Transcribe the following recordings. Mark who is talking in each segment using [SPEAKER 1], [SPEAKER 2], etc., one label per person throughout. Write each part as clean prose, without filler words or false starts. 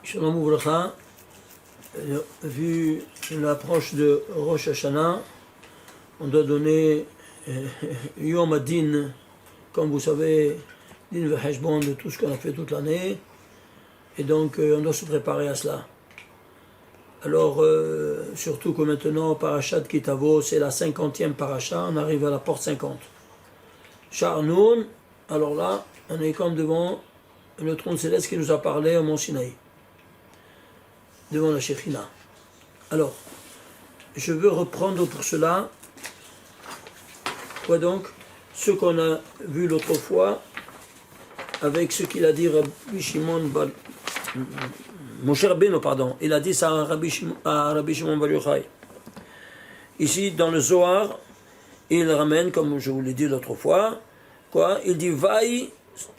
[SPEAKER 1] Shalom Ouvracha, vu l'approche de Rosh Hashanah, on doit donner Yom Adin, comme vous savez, Din Veheshbon de tout ce qu'on a fait toute l'année, et donc on doit se préparer à cela. Alors, surtout que maintenant, Parashat Kitavo, c'est la 50e parasha, on arrive à la porte 50. Charnoun, alors là, on est comme devant le trône céleste qui nous a parlé au Mont Sinaï, devant la Shekhina. Alors, je veux reprendre pour cela, quoi donc, ce qu'on a vu l'autre fois, avec ce qu'il a dit Rabbi Shimon Moshe Rabbeinu, pardon, il a dit ça à Rabbi Shimon Bar Yochai. Ici, dans le Zohar, il ramène, comme je vous l'ai dit l'autre fois, quoi, il dit vaille,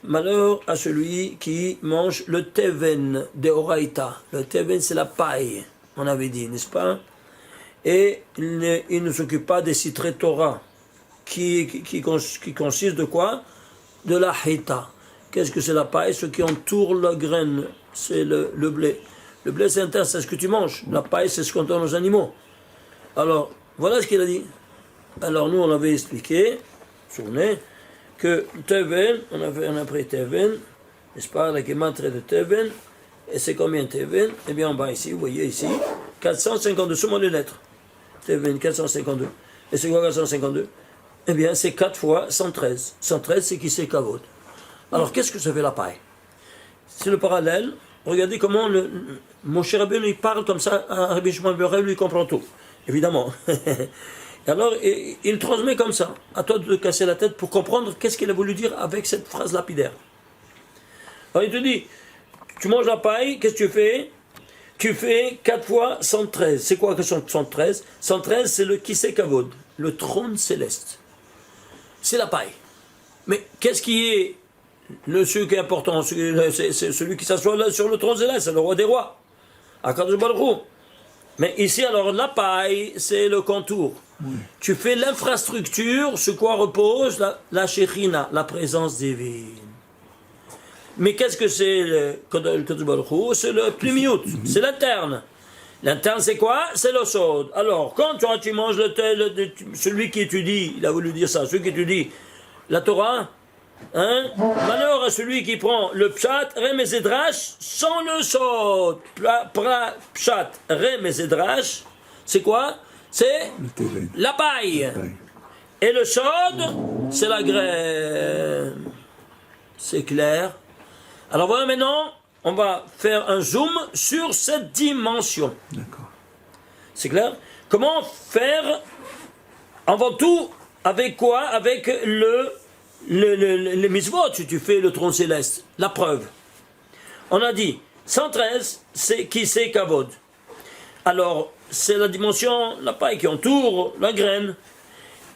[SPEAKER 1] malheur à celui qui mange le teven de Oraïta. Le teven, c'est la paille, on avait dit, n'est-ce pas? Et il ne s'occupe pas des citrés Torah, qui consiste de quoi? De la hita. Qu'est-ce que c'est la paille? Ce qui entoure la graine, c'est le blé. Le blé, c'est interne, c'est ce que tu manges. La paille, c'est ce qu'on donne aux animaux. Alors, voilà ce qu'il a dit. Alors, nous, on avait expliqué, vous vous souvenez, que Teven, on a pris Teven, n'est-ce pas, la gematria de Teven, et c'est combien Teven? Eh bien, en bas ici, vous voyez ici, 452, seulement les lettres. Teven, 452. Et c'est quoi 452? Eh bien, c'est 4 fois 113. 113, c'est qui c'est Kavod. Alors, qu'est-ce que ça fait la paille? C'est le parallèle. Regardez comment Moshe Rabbeinu il parle comme ça à Rabbi Shimon Bar Yochai, lui comprend tout, évidemment. Alors, il transmet comme ça. À toi de te casser la tête pour comprendre qu'est-ce qu'il a voulu dire avec cette phrase lapidaire. Alors, il te dit, tu manges la paille, qu'est-ce que tu fais? Tu fais 4 fois 113. C'est quoi que 113? 113, c'est le Kisei Kavod, le trône céleste. C'est la paille. Mais qu'est-ce qui est ce qui est important? C'est celui qui s'assoit là sur le trône céleste, c'est le roi des rois. Akadosh Baruch Hu. Mais ici, alors, la paille, c'est le contour. Oui. Tu fais l'infrastructure, sur quoi repose la Shekhina, la présence divine. Mais qu'est-ce que c'est le Kadosh Baruch Hu? C'est le plimiut, c'est l'interne. L'interne, c'est quoi? C'est le sod. Alors, quand tu manges celui qui étudie, il a voulu dire ça, celui qui étudie la Torah, hein? Malheur à celui qui prend le pshat, rem et zedrash, sans le sod. Pshat, rem et zedrash, c'est quoi? C'est la paille. Et le sod, c'est la graine. C'est clair? Alors voilà, maintenant, on va faire un zoom sur cette dimension. D'accord. C'est clair? Comment faire, avant tout, avec quoi? Avec les mitzvot, si tu fais le trône céleste. La preuve. On a dit, 113, c'est qui c'est Kavod. Alors, c'est la dimension, la paille qui entoure la graine.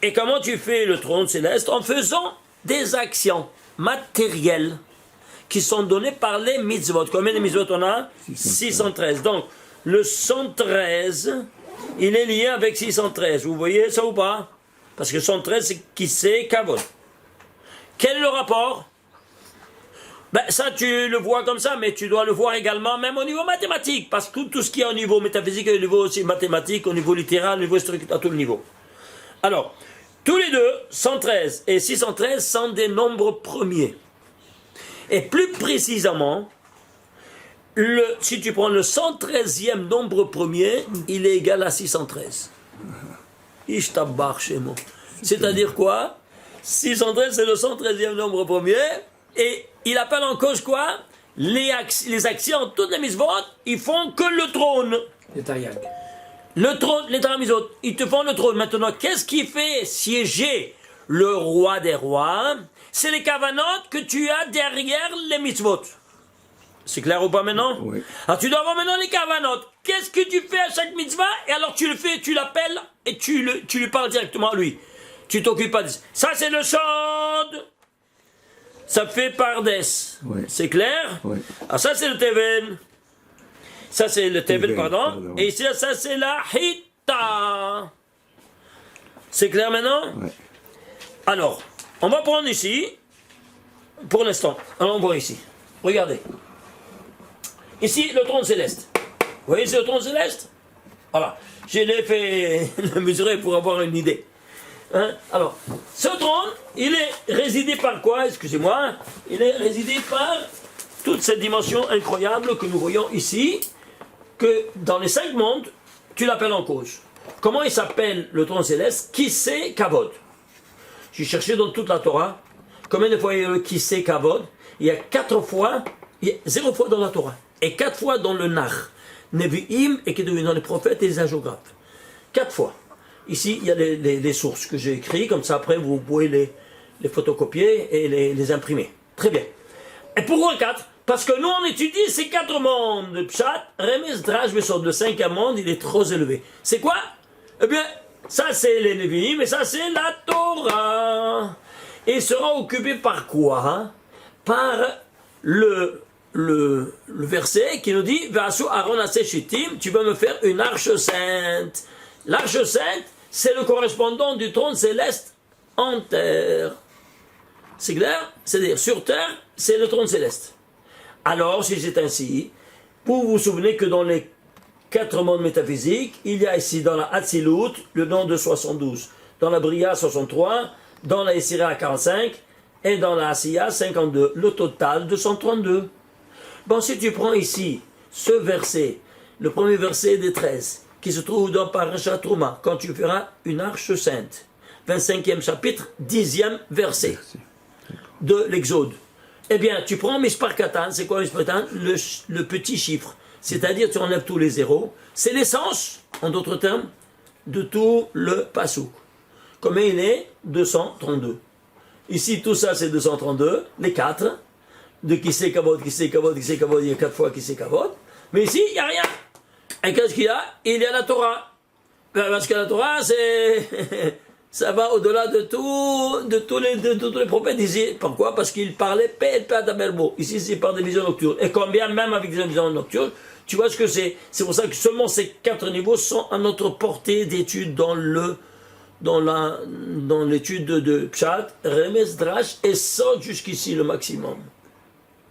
[SPEAKER 1] Et comment tu fais le trône céleste? En faisant des actions matérielles qui sont données par les mitzvot. Combien de mitzvot on a? 613. Donc, le 113, il est lié avec 613. Vous voyez ça ou pas? Parce que 113, c'est qui c'est Kavod. Quel est le rapport? Ben, ça, tu le vois comme ça, mais tu dois le voir également, même au niveau mathématique, parce que tout ce qui est au niveau métaphysique, au niveau aussi mathématique, au niveau littéral, au niveau historique, à tout le niveau. Alors, tous les deux, 113 et 613, sont des nombres premiers. Et plus précisément, si tu prends le 113e nombre premier, il est égal à 613. Ishtabach chez moi. C'est-à-dire quoi? 613, c'est le 113e nombre premier, et il appelle en cause quoi? Les actions, toutes les mitzvot, ils font que le trône.
[SPEAKER 2] Les taryag.
[SPEAKER 1] Le trône, les taramizot, ils te font le trône. Maintenant, qu'est-ce qui fait siéger le roi des rois? C'est les kavanot que tu as derrière les mitzvot. C'est clair ou pas maintenant? Oui. Alors tu dois avoir maintenant les kavanot. Qu'est-ce que tu fais à chaque mitzvah? Et alors tu le fais, tu l'appelles, et tu lui parles directement à lui. Tu t'occupes pas de ça. Ça, c'est le sod. Ça fait pardes. Oui. C'est clair? Oui. Alors, ça, c'est le teven. Ça, c'est le teven, pardon. Et ici, ça, c'est la hita. C'est clair maintenant? Oui. Alors, on va prendre ici, pour l'instant. Alors, on voit ici. Regardez. Ici, le trône céleste. Vous voyez, c'est le trône céleste? Voilà. Je l'ai fait mesurer pour avoir une idée. Hein? Alors, ce trône, il est résidé par quoi? Excusez-moi. Il est résidé par toute cette dimension incroyable que nous voyons ici, que dans les 5 mondes, tu l'appelles en cause. Comment il s'appelle le trône céleste? Kisei Kavod. J'ai cherché dans toute la Torah combien de fois il y a le Kisei Kavod. Il y a 4 fois, il y a 0 fois dans la Torah, et 4 fois dans le Nach, Nevi'im, et qui est devenu dans les prophètes et les hagiographes. 4 fois. Ici, il y a les sources que j'ai écrites, comme ça après vous pouvez les photocopier et les imprimer. Très bien. Et pourquoi 4? Parce que nous on étudie ces 4 mondes. Pshat, Remes, Drach, Besod, le 5e monde, il est trop élevé. C'est quoi? Eh bien, ça c'est les Nevi'im, mais ça c'est la Torah. Et il sera occupé par quoi? Par le verset qui nous dit Vasu Aaron Shittim, tu vas me faire une arche sainte. L'arche sainte, c'est le correspondant du trône céleste en terre. C'est clair? C'est-à-dire, sur terre, c'est le trône céleste. Alors, si c'est ainsi, vous vous souvenez que dans les 4 mondes métaphysiques, il y a ici dans la Hatzilut le nom de 72, dans la Bria 63, dans la Essira 45 et dans la Asiya 52. Le total 232. Bon, si tu prends ici ce verset, le premier verset des 13, qui se trouve dans Parashat Trouma, quand tu feras une arche sainte, 25e chapitre, 10e verset de l'Exode. Eh bien, tu prends Mispar Katan, c'est quoi Mispar Katan? Le petit chiffre, c'est-à-dire tu enlèves tous les zéros, c'est l'essence, en d'autres termes, de tout le Passouk. Combien il est? 232. Ici, tout ça, c'est 232, les 4, de Kisei Kavod, Kisei Kavod, Kisei Kavod, il y a 4 fois Kisei Kavod, mais ici, il n'y a rien. Et qu'est-ce qu'il y a? Il y a la Torah. Parce que la Torah, ça va au-delà de tous les prophètes ici. Pourquoi? Parce qu'ils parlaient P'et P'ataberbo. Ici, c'est par des visions nocturnes. Et combien, même avec des visions nocturnes, tu vois ce que c'est? C'est pour ça que seulement ces 4 niveaux sont à notre portée d'étude dans l'étude de Pshat, Remes, Drach, et Sod jusqu'ici le maximum.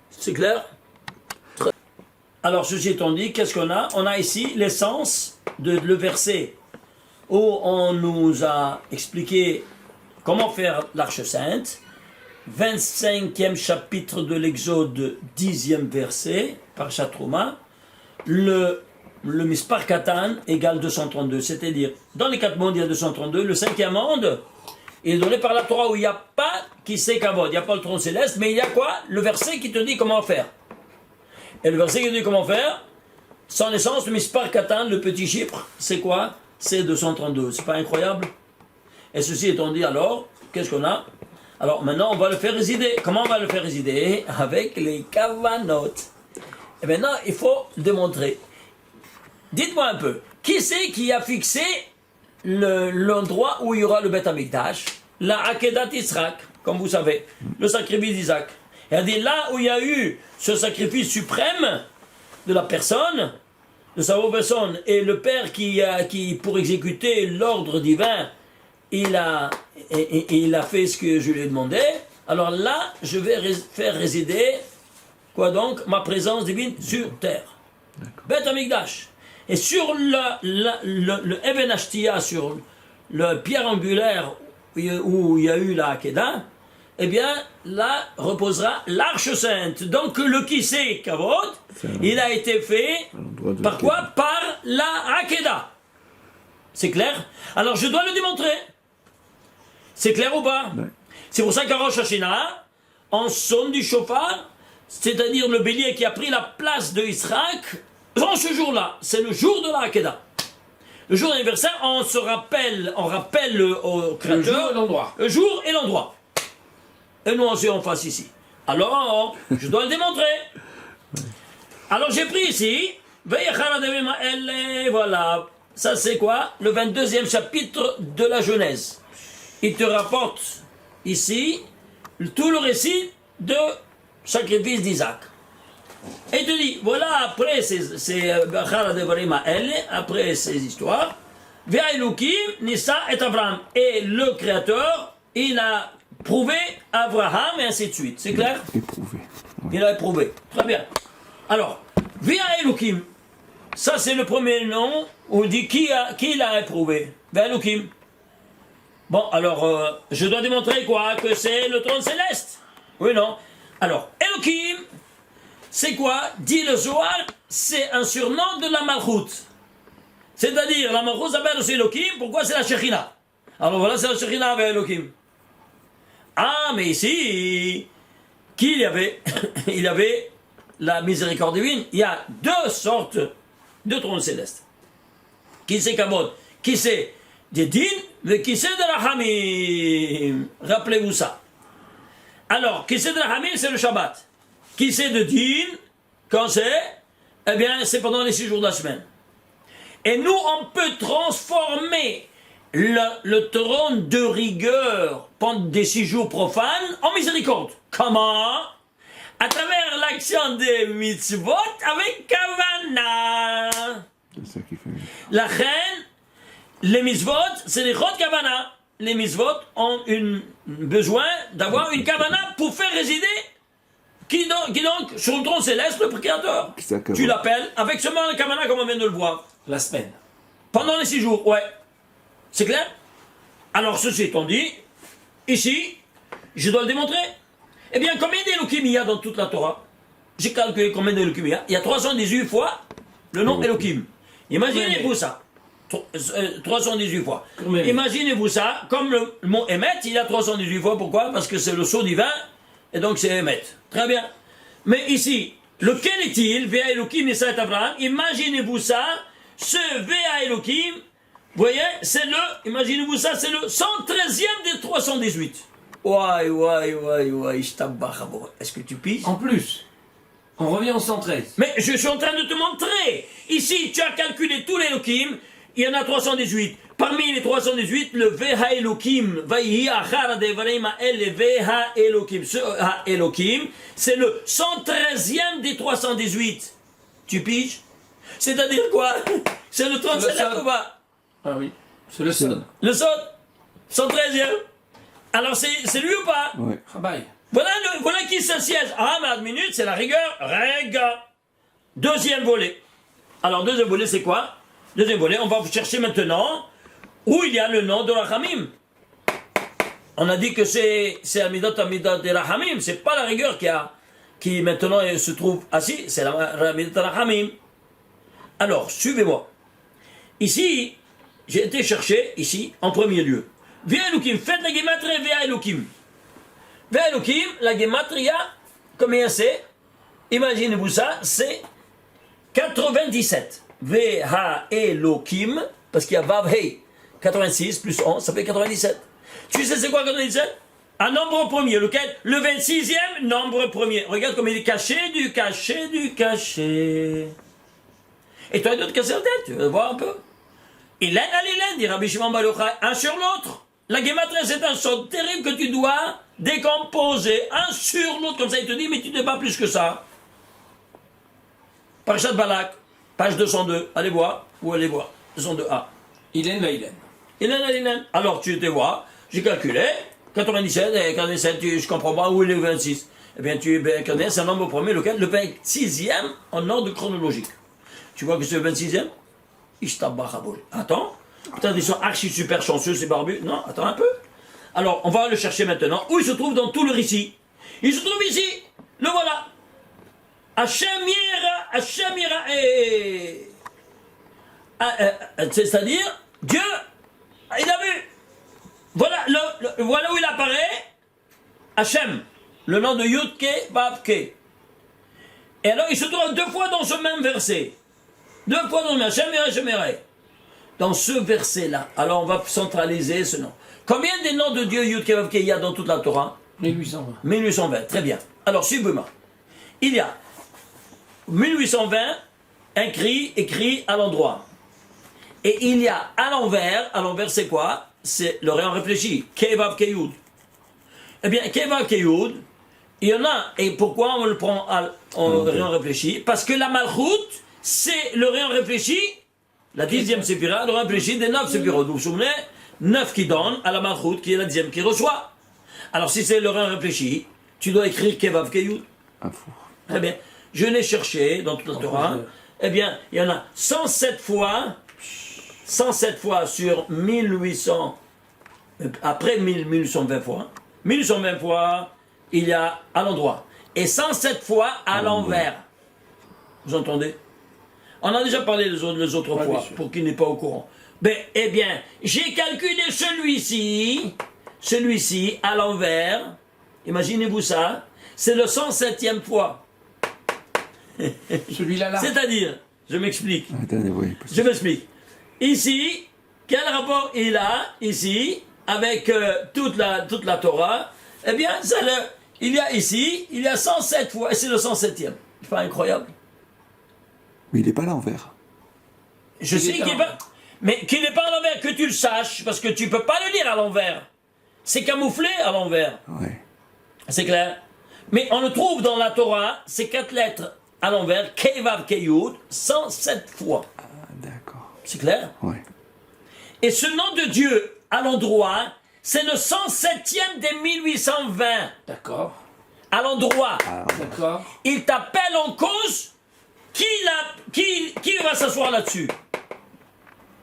[SPEAKER 1] C'est clair? Alors, ceci étant dit, qu'est-ce qu'on a? On a ici l'essence de le verset où on nous a expliqué comment faire l'arche sainte, 25e chapitre de l'Exode, 10e verset, par Chatrouma, le Mispar Katan égale 232, c'est-à-dire, dans les 4 mondes, il y a 232, le 5e monde est donné par la Torah où il n'y a pas Kisei Kavod, il n'y a pas le trône céleste, mais il y a quoi? Le verset qui te dit comment faire. Et le verset qui dit comment faire, son essence, le Mispar Katan, le petit chiffre, c'est quoi? C'est 232. C'est pas incroyable? Et ceci étant dit, alors, qu'est-ce qu'on a? Alors maintenant, on va le faire résider. Comment on va le faire résider? Avec les kavanot. Et maintenant, il faut démontrer. Dites-moi un peu, qui c'est qui a fixé l'endroit où il y aura le Beth Amikdash? La Akedat Yitzhak, comme vous savez, le sacrifice d'Isaac. Et elle dit là où il y a eu ce sacrifice suprême de la personne, de sa personne, et le Père qui pour exécuter l'ordre divin, il a fait ce que je lui ai demandé, alors là, je vais faire résider, quoi donc, ma présence divine sur terre. Beth Amikdash. Et sur le Eben Ashtia, sur le pierre angulaire où il y a eu la Hakeda, eh bien, là reposera l'arche sainte. Donc, le Kisei Kavod, il a été fait par quoi? Par la Hakeda. C'est clair? Alors, je dois le démontrer. C'est clair ou pas? Ouais. C'est pour ça qu'à Rosh Hashanah, on sonne du chauffard, c'est-à-dire le bélier qui a pris la place de Yitzhak, dans ce jour-là, c'est le jour de la Hakeda. Le jour d'anniversaire, on rappelle au Créateur le jour et l'endroit. Le jour et l'endroit. Et nous, on s'est en face ici. Alors, je dois le démontrer. Alors, j'ai pris ici, voilà, ça c'est quoi? Le 22e chapitre de la Genèse. Il te rapporte ici tout le récit de sacrifice d'Isaac. Et il te dit, voilà, après après ces histoires, Nissa et Abraham. Et le Créateur, il a prouvé Abraham et ainsi de suite. C'est clair?
[SPEAKER 2] Éprouvé.
[SPEAKER 1] Ouais. Il a éprouvé. Très bien. Alors, Via Elohim. Ça, c'est le premier nom où on dit qui l'a éprouvé. Via Elohim. Bon, alors, je dois démontrer quoi? Que c'est le trône céleste. Oui, non. Alors, Elohim, c'est quoi? Dit le Zohar, c'est un surnom de la Malchut. C'est-à-dire, la Malchut s'appelle aussi Elohim, pourquoi c'est la Shekhinah? Alors voilà, c'est la Shekhinah avec Elohim. Ah, mais ici, qui il y avait? Il y avait la miséricorde divine. Il y a deux sortes de trônes célestes. Qui c'est Kabod? Qui c'est des din, mais qui c'est de la Hamim? Rappelez-vous ça. Alors, qui c'est de la Hamim, c'est le Shabbat. Qui c'est de din, quand c'est? Eh bien, c'est pendant les 6 jours de la semaine. Et nous, on peut transformer le trône de rigueur pendant des 6 jours profanes en miséricorde. Comment? À travers l'action des mitzvot avec Kavana.
[SPEAKER 2] C'est ça qui fait.
[SPEAKER 1] La reine, les mitzvot, c'est les chot Kavana. Les mitzvot ont besoin d'avoir une Kavana pour faire résider qui donc sur le trône céleste, le Créateur. Tu l'appelles avec seulement la Kavana comme on vient de le voir.
[SPEAKER 3] La semaine.
[SPEAKER 1] Pendant les 6 jours, ouais. C'est clair? Alors, ceci étant dit, ici, je dois le démontrer. Eh bien, combien d'Elohim il y a dans toute la Torah? J'ai calculé combien d'Elohim il y a. Il y a 318 fois le nom Elohim. Imaginez-vous ça. 318 fois. Imaginez-vous ça, comme le mot Emet, il y a 318 fois. Pourquoi? Parce que c'est le sceau divin, et donc c'est Emet. Très bien. Mais ici, lequel est-il? Vea Elohim et Saint Abraham. Imaginez-vous ça, ce Vea Elohim, vous voyez, c'est imaginez-vous ça, c'est le 113e des 318. Ouai, est-ce que tu piges?
[SPEAKER 3] En plus, on revient au 113.
[SPEAKER 1] Mais je suis en train de te montrer. Ici, tu as calculé tous les Elohim, il y en a 318. Parmi les 318, le Veha Elohim, Vaihi Achara Devarim El Veha Elohim. Ce Elohim, c'est le 113e des 318. Tu piges? C'est-à-dire quoi? C'est le 37e ou pas?
[SPEAKER 3] Ah oui, c'est le Sod.
[SPEAKER 1] Le Sod, 113e. Alors c'est lui ou pas?
[SPEAKER 2] Oui.
[SPEAKER 3] Rabaï.
[SPEAKER 1] Voilà qui s'assiège. Ah, mais à minute, c'est la rigueur. Rega. Deuxième volet. Alors, deuxième volet, c'est quoi? Deuxième volet, on va chercher maintenant où il y a le nom de Rachamim. On a dit que c'est Amidat de Rachamim. C'est pas la rigueur qui maintenant se trouve assis. C'est la Amidat de Rachamim. Alors, suivez-moi. Ici, j'ai été chercher, ici, en premier lieu. Via Elohim, faites la gematria Via Elohim. Via Elohim, la gematria, combien c'est? Imaginez-vous ça, c'est 97. Via Elohim, parce qu'il y a Vav Hei, 86 plus 11, ça fait 97. Tu sais c'est quoi 97? Un nombre premier, lequel? Le 26e nombre premier. Regarde comme il est caché, du caché. Et toi, d'autres casser la tête, tu veux voir un peu? Ilen à l'ilen, dit Rabbi Shimon Bar Yochai, un sur l'autre. La gematria, c'est un son terrible que tu dois décomposer, un sur l'autre, comme ça il te dit, mais tu ne sais pas plus que ça. Parashat Balak, page 202, allez voir, 202a.
[SPEAKER 3] Ilen la Ilen.
[SPEAKER 1] Ilen à l'ilen. Alors tu te vois, j'ai calculé, 97, et 97, je comprends pas, où est le 26? Eh bien, tu connais, c'est un nombre premier, lequel? Le 26e en ordre chronologique. Tu vois que c'est le 26e? Attends, peut-être ils sont archi super chanceux ces barbus. Non, attends un peu. Alors, on va le chercher maintenant. Où il se trouve dans tout le récit? Il se trouve ici. Le voilà. Hachem Yira, c'est-à-dire, Dieu, il a vu. Voilà, voilà où il apparaît. Hachem, le nom de Yudke, Bavke. Et alors, il se trouve 2 fois dans ce même verset. 2 fois dans le même, dans ce verset-là. Alors on va centraliser ce nom. Combien des noms de Dieu Yud Kevavke il y a dans toute la Torah?
[SPEAKER 3] 1820.
[SPEAKER 1] 1820, très bien. Alors suivez-moi. Il y a 1820 écrit à l'endroit. Et il y a à l'envers c'est quoi? C'est le rayon réfléchi. Kevavke Yud. Eh bien, Kevavke Yud, il y en a. Et pourquoi on le prend en rayon réfléchi? Parce que la Malchut, c'est le rayon réfléchi, la 10e séphira, le rayon réfléchi des 9 séphirotes. Vous vous souvenez? 9 qui donnent à la Malchut, qui est la 10e qui reçoit. Alors si c'est le rayon réfléchi, tu dois écrire Kevav Keyud.
[SPEAKER 2] Un fou.
[SPEAKER 1] Très bien. je l'ai cherché dans toute la Torah, eh bien, il y en a 107 fois sur 1800, après 1820 fois, 1820 fois, il y a à l'endroit. Et 107 fois à l'envers. Vous entendez? On a déjà parlé les autres fois, pour qui n'est pas au courant. Ben, eh bien, j'ai calculé celui-ci à l'envers. Imaginez-vous ça. C'est le 107e fois.
[SPEAKER 3] Celui-là, là.
[SPEAKER 1] C'est-à-dire, je m'explique.
[SPEAKER 2] Attendez, oui.
[SPEAKER 1] Je m'explique. Ici, quel rapport il a, ici, avec toute la Torah? Eh bien, il y a ici, il y a 107 fois, et c'est le 107e. C'est pas incroyable?
[SPEAKER 2] Mais il n'est pas à l'envers.
[SPEAKER 1] Je sais qu'il n'est pas... Mais qu'il n'est pas à l'envers, que tu le saches, parce que tu ne peux pas le lire à l'envers. C'est camouflé à l'envers.
[SPEAKER 2] Ouais.
[SPEAKER 1] C'est clair? Mais on le trouve dans la Torah, ces 4 lettres à l'envers, Kevav Keyud, 107 fois.
[SPEAKER 2] Ah, d'accord.
[SPEAKER 1] C'est clair?
[SPEAKER 2] Ouais.
[SPEAKER 1] Et ce nom de Dieu à l'endroit, c'est le 107e des 1820.
[SPEAKER 3] D'accord.
[SPEAKER 1] À l'endroit.
[SPEAKER 3] D'accord.
[SPEAKER 1] Il t'appelle en cause. Qui va s'asseoir là-dessus?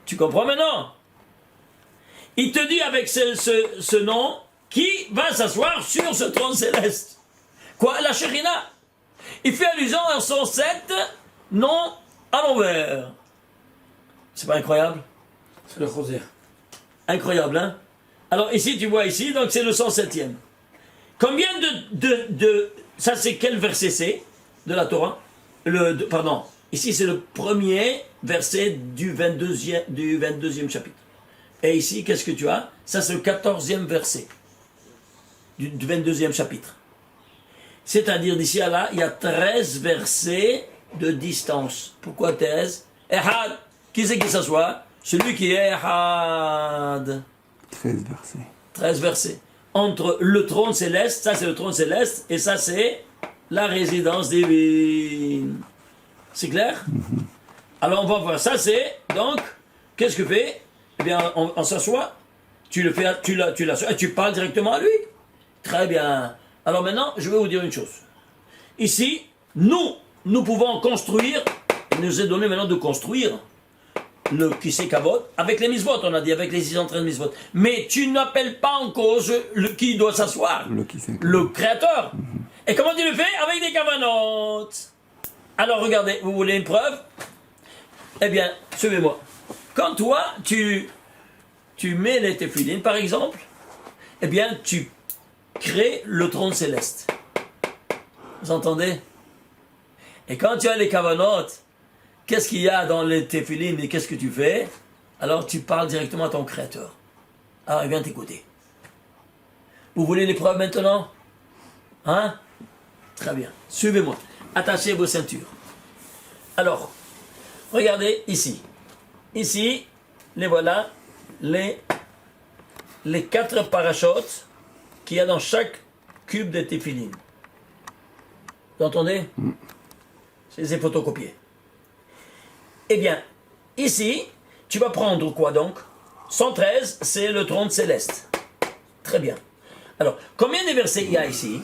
[SPEAKER 1] Tu comprends maintenant? Il te dit avec ce nom, qui va s'asseoir sur ce trône céleste? Quoi? La Shekhinah. Il fait allusion à 107 noms à l'envers. C'est pas incroyable?
[SPEAKER 3] C'est le Rosaire.
[SPEAKER 1] Incroyable, hein? Alors ici, tu vois ici, donc c'est le 107e. Combien ça c'est quel verset c'est de la Torah? Pardon, ici c'est le premier verset du 22e chapitre. Et ici, qu'est-ce que tu as? Ça c'est le 14e verset du 22e chapitre. C'est-à-dire d'ici à là, il y a 13 versets de distance. Pourquoi 13? Ehad. Qui c'est qui s'assoit? Celui qui est Ehad.
[SPEAKER 2] 13 versets.
[SPEAKER 1] 13 versets. Entre le trône céleste, ça c'est le trône céleste, et ça c'est la résidence divine. C'est clair? Alors on va voir, ça c'est, donc, qu'est-ce que fait? Eh bien, on s'assoit, tu l'assois, et tu parles directement à lui. Très bien. Alors maintenant, je vais vous dire une chose. Ici, nous pouvons construire, il nous est donné maintenant de construire le Kisei Kavod avec les misvot, on a dit, avec les 613 misvot. Mais tu n'appelles pas en cause le qui doit s'asseoir, le créateur. Et comment tu le fais? Avec des kavanotes. Alors regardez, vous voulez une preuve? Eh bien, suivez-moi. Quand toi, tu mets les téphilines, par exemple, eh bien, tu crées le trône céleste. Vous entendez? Et quand tu as les kavanotes, qu'est-ce qu'il y a dans les téphilines et qu'est-ce que tu fais? Alors tu parles directement à ton créateur. Alors il vient t'écouter. Vous voulez les preuves maintenant? Hein? Très bien. Suivez-moi. Attachez vos ceintures. Alors, regardez ici. Ici, les voilà, les 4 parachutes qu'il y a dans chaque cube de téphilines. Vous entendez? C'est photocopié. Eh bien, ici, tu vas prendre quoi donc? 113, c'est le trône céleste. Très bien. Alors, combien de versets il y a ici?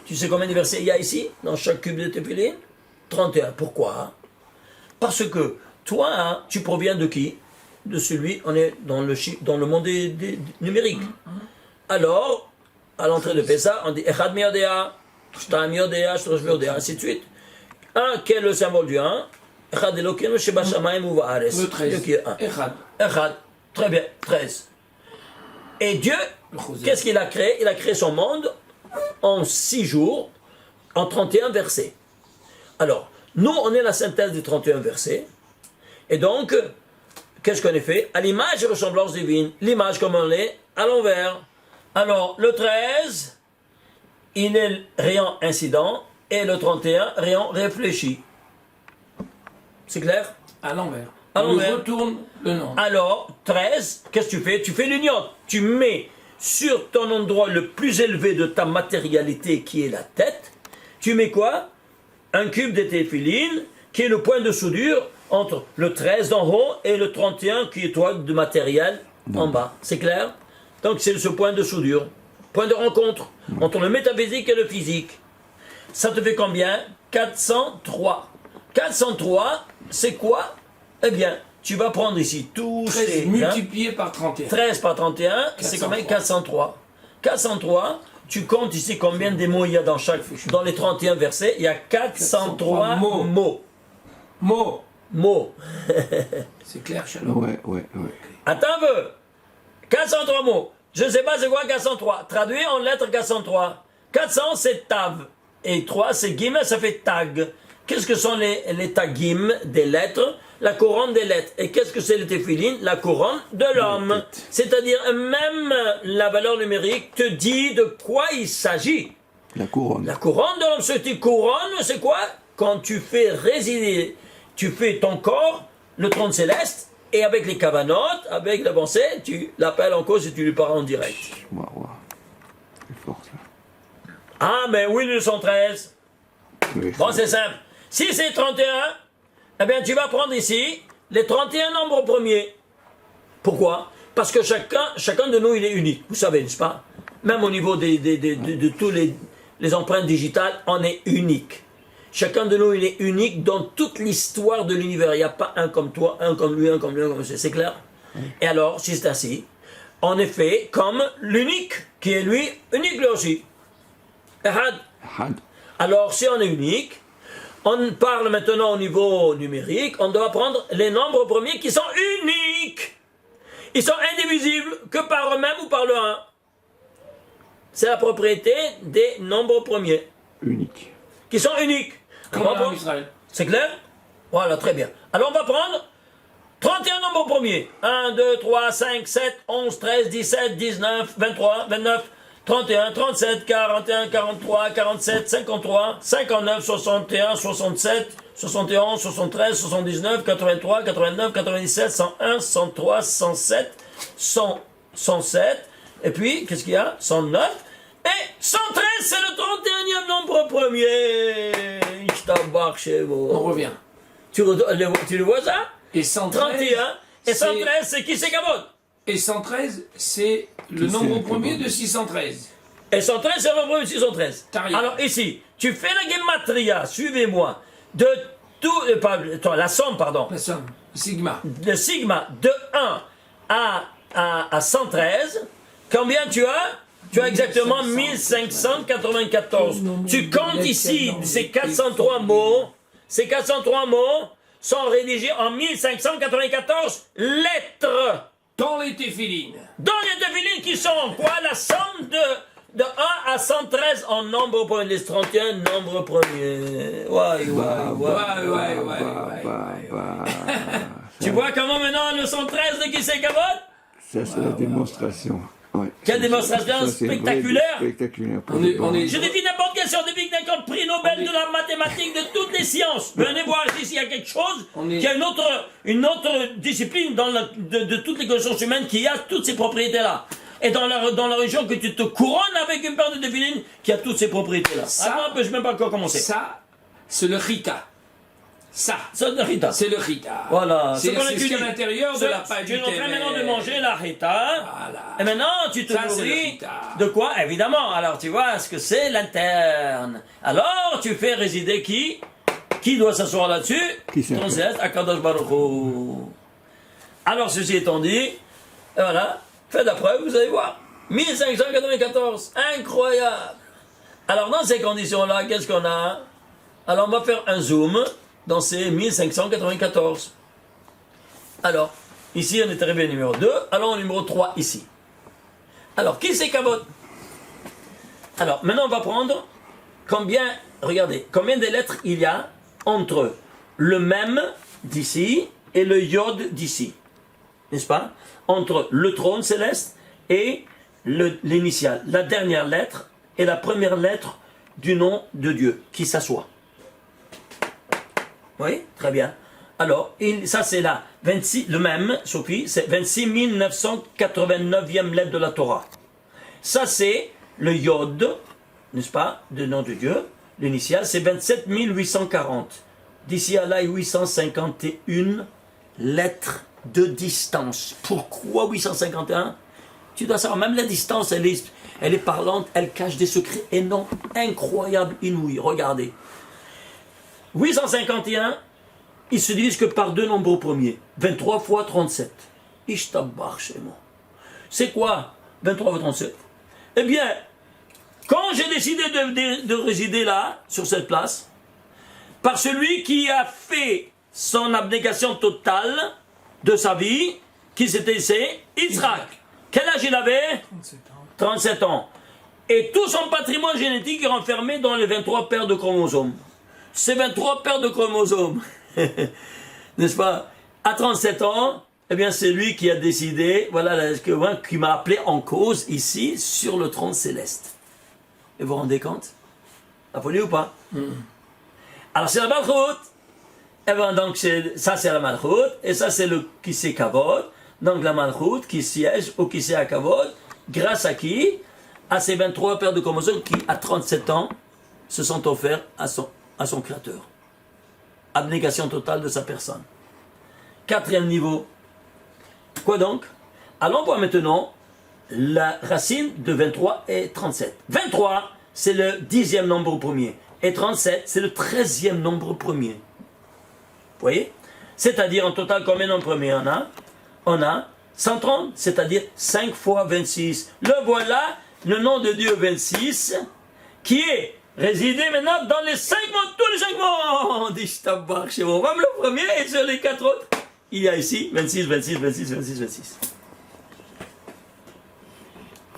[SPEAKER 1] Tu sais combien de versets il y a ici, dans chaque cube de téphilines? 31. Pourquoi? Parce que toi, hein, tu proviens de qui? De celui, on est dans le monde des numériques. Alors, à l'entrée de Pessah, on dit Echad miodea, Shtaim miodea, Shlosh miodea, ainsi de suite. Un, qui est le symbole du 1? Echad Elokeinu shebashamayim uva'aretz.
[SPEAKER 3] Le 13.
[SPEAKER 1] Dieu qui est 1.
[SPEAKER 3] Echad.
[SPEAKER 1] Echad. Très bien, 13. Et Dieu, qu'est-ce qu'il a créé? Il a créé son monde en 6 jours, en 31 versets. Alors, nous, on est la synthèse des 31 versets. Et donc, qu'est-ce qu'on a fait? À l'image et ressemblance divine. L'image comme on est, à l'envers. Alors, le 13, il est rayon incident, et le 31, rayon réfléchi. C'est clair?
[SPEAKER 3] À l'envers.
[SPEAKER 1] À
[SPEAKER 3] On
[SPEAKER 1] l'envers.
[SPEAKER 3] retourne le nom.
[SPEAKER 1] Alors, 13, qu'est-ce que tu fais? Tu fais l'union. Tu mets sur ton endroit le plus élevé de ta matérialité, qui est la tête, tu mets quoi? Un cube de téphilines, qui est le point de soudure entre le 13 d'en haut et le 31, qui est toi de matériel en bas. C'est clair? Donc, c'est ce point de soudure. Point de rencontre entre le métaphysique et le physique. Ça te fait combien? 403. 403, c'est quoi? Eh bien, tu vas prendre ici tous
[SPEAKER 3] 13
[SPEAKER 1] ces...
[SPEAKER 3] multiplié par 31.
[SPEAKER 1] 13 par 31, c'est combien? 403. 403, tu comptes ici combien de mots il y a dans les 31 versets? Il y a 403 mots. Mots.
[SPEAKER 3] C'est clair, Shalom.
[SPEAKER 2] Ouais.
[SPEAKER 1] Attends un peu. 403 mots. Je ne sais pas c'est quoi 403. Traduit en lettres 403. 400 c'est tav. Et 3 c'est gim, ça fait tag. Qu'est-ce que sont les tagim des lettres? La couronne des lettres. Et qu'est-ce que c'est le téphilin? La couronne de l'homme. C'est-à-dire, même la valeur numérique te dit de quoi il s'agit.
[SPEAKER 2] La couronne.
[SPEAKER 1] La couronne de l'homme, cette couronne, c'est quoi? Quand tu fais résider, tu fais ton corps, le trône céleste, et avec les cavanotes, avec la pensée, tu l'appelles en cause et tu lui parles en direct.
[SPEAKER 2] Waouh. C'est fort ça.
[SPEAKER 1] Ah, mais oui, le 113.
[SPEAKER 2] Oui,
[SPEAKER 1] Bon, c'est simple. Si c'est 31, eh bien, tu vas prendre ici les 31 nombres premiers. Pourquoi? Parce que chacun de nous, il est unique. Vous savez, n'est-ce pas? Même au niveau de tous les empreintes digitales, on est unique. Chacun de nous, il est unique dans toute l'histoire de l'univers. Il n'y a pas un comme toi, un comme lui, un comme lui, un comme lui. C'est clair? Et alors, si c'est ainsi, on est fait comme l'unique, qui est lui, unique lui aussi. Ahad.
[SPEAKER 2] Had.
[SPEAKER 1] Alors, si on est unique, on parle maintenant au niveau numérique, on doit prendre les nombres premiers qui sont uniques. Ils sont indivisibles que par eux-mêmes ou par le 1. C'est la propriété des nombres premiers.
[SPEAKER 2] Unique.
[SPEAKER 1] Qui sont uniques.
[SPEAKER 3] Comme en Israël.
[SPEAKER 1] C'est clair? Voilà, très bien. Alors on va prendre 31 nombres premiers. 1, 2, 3, 5, 7, 11, 13, 17, 19, 23, 29, 31, 37, 41, 43, 47, 53, 59, 61, 67, 71, 73, 79, 83, 89, 97, 101, 103, 107, 107, et puis, qu'est-ce qu'il y a? 109, et 113, c'est le 31e nombre premier. Ishtabach chez vous.
[SPEAKER 3] On revient.
[SPEAKER 1] Tu le vois ça?
[SPEAKER 3] Et 113,
[SPEAKER 1] 31, et 113, c'est qui c'est Kavod?
[SPEAKER 3] Et 113, c'est le
[SPEAKER 2] Qui
[SPEAKER 3] nombre
[SPEAKER 2] c'est,
[SPEAKER 3] premier
[SPEAKER 2] Kavod?
[SPEAKER 3] de 613.
[SPEAKER 1] Et 113, c'est le nombre premier de 613.
[SPEAKER 3] T'as rien.
[SPEAKER 1] Alors ici, tu fais la gematria, suivez-moi, de tout, la somme, pardon,
[SPEAKER 3] La somme. Sigma.
[SPEAKER 1] le sigma de 1 à 113, combien tu as? Tu as exactement 1594. Tu comptes ici, ces 403 mots, sont rédigés en 1594 lettres.
[SPEAKER 3] Dans les téphilines.
[SPEAKER 1] Dans les téphilines qui sont quoi? La somme de 1 à 113 en nombre premier, les 31 nombres premiers. Ouais. Tu vois comment maintenant le 113 de qui c'est Kavod?
[SPEAKER 2] Ça, c'est la démonstration. Ouais.
[SPEAKER 1] Quelle démonstration
[SPEAKER 2] Ça, c'est
[SPEAKER 1] spectaculaire!
[SPEAKER 2] Spectaculaire.
[SPEAKER 3] On est-
[SPEAKER 1] Je défie n'importe quelle scientifique d'un prix Nobel de la mathématique, de toutes les sciences. Venez voir ici s'il y a quelque chose,
[SPEAKER 3] On est-
[SPEAKER 1] qui a une autre discipline de toutes les connaissances humaines qui a toutes ces propriétés-là. Et dans la région que tu te couronnes avec une paire de téphilines qui a toutes ces propriétés-là.
[SPEAKER 3] Ça-
[SPEAKER 1] Ah non, je ne sais même pas encore commencer.
[SPEAKER 3] Ça, c'est le Rita. Ça,
[SPEAKER 1] Ça, c'est le Rita.
[SPEAKER 3] c'est le Rita.
[SPEAKER 1] Voilà.
[SPEAKER 3] C'est
[SPEAKER 1] qu'on a
[SPEAKER 3] ce qu'il y a à
[SPEAKER 1] dit.
[SPEAKER 3] l'intérieur de
[SPEAKER 1] Ça,
[SPEAKER 3] la pâte
[SPEAKER 1] Tu es
[SPEAKER 3] du
[SPEAKER 1] en train maintenant de
[SPEAKER 3] Témer.
[SPEAKER 1] manger la Rita.
[SPEAKER 3] Voilà.
[SPEAKER 1] Et maintenant, tu te
[SPEAKER 3] Ça, c'est le
[SPEAKER 1] nourris
[SPEAKER 3] Rita.
[SPEAKER 1] de quoi? Évidemment. Alors, tu vois ce que c'est l'interne. Alors, tu fais résider qui? Qui doit s'asseoir là-dessus?
[SPEAKER 2] Qui c'est?
[SPEAKER 1] Ton céleste, Akadosh Baruch Hu. Alors, ceci étant dit, et voilà, faites la preuve, vous allez voir. 1594, incroyable. Alors, dans ces conditions-là, qu'est-ce qu'on a? Alors, on va faire un zoom dans ces 1594. Alors, ici, on est arrivé au numéro 2, allons au numéro 3 ici. Alors, qui c'est Kavod? Alors, maintenant, on va prendre combien, regardez, combien de lettres il y a entre le même d'ici et le yod d'ici. N'est-ce pas? Entre le trône céleste et l'initiale, la dernière lettre et la première lettre du nom de Dieu qui s'assoit. Oui, très bien. Alors, ça c'est là, 26, le même, Sophie, c'est 26 989e lettre de la Torah. Ça c'est le Yod, n'est-ce pas, du nom de Dieu. L'initiale, c'est 27 840. D'ici à là, 851 lettres de distance. Pourquoi 851? Tu dois savoir, même la distance, elle est parlante, elle cache des secrets énormes, incroyables, inouïs. Regardez. 851, il se divise que par deux nombres premiers. 23 fois 37. Ishtabach chez moi. C'est quoi 23 fois 37? Eh bien, quand j'ai décidé de résider là, sur cette place, par celui qui a fait son abnégation totale de sa vie, qui c'était Yitzhak. Quel âge il avait? 37 ans. Et tout son patrimoine génétique est renfermé dans les 23 paires de chromosomes. Ces 23 paires de chromosomes, n'est-ce pas? À 37 ans, eh bien c'est lui qui a décidé, voilà, qui m'a appelé en cause ici, sur le trône céleste. Et vous vous rendez compte? La folie ou pas? Alors c'est la Malchut. Eh bien donc ça c'est la Malchut, et ça c'est le Kisei Kavod. Donc la Malchut qui siège au Kisei Kavod, grâce à qui? À ces 23 paires de chromosomes qui, à 37 ans, se sont offerts à son créateur. Abnégation totale de sa personne. Quatrième niveau. Quoi donc? Allons voir maintenant la racine de 23 et 37. 23, c'est le 10e nombre premier. Et 37, c'est le 13e nombre premier. Vous voyez? C'est-à-dire, en total, combien de nombres premiers on a 130, c'est-à-dire 5 fois 26. Le voilà, le nom de Dieu 26, qui est résidé maintenant dans les 5 mondes, tous les 5 mondes. Ishtabach chez vous. Même le premier et sur les 4 autres, il y a ici 26, 26, 26, 26, 26.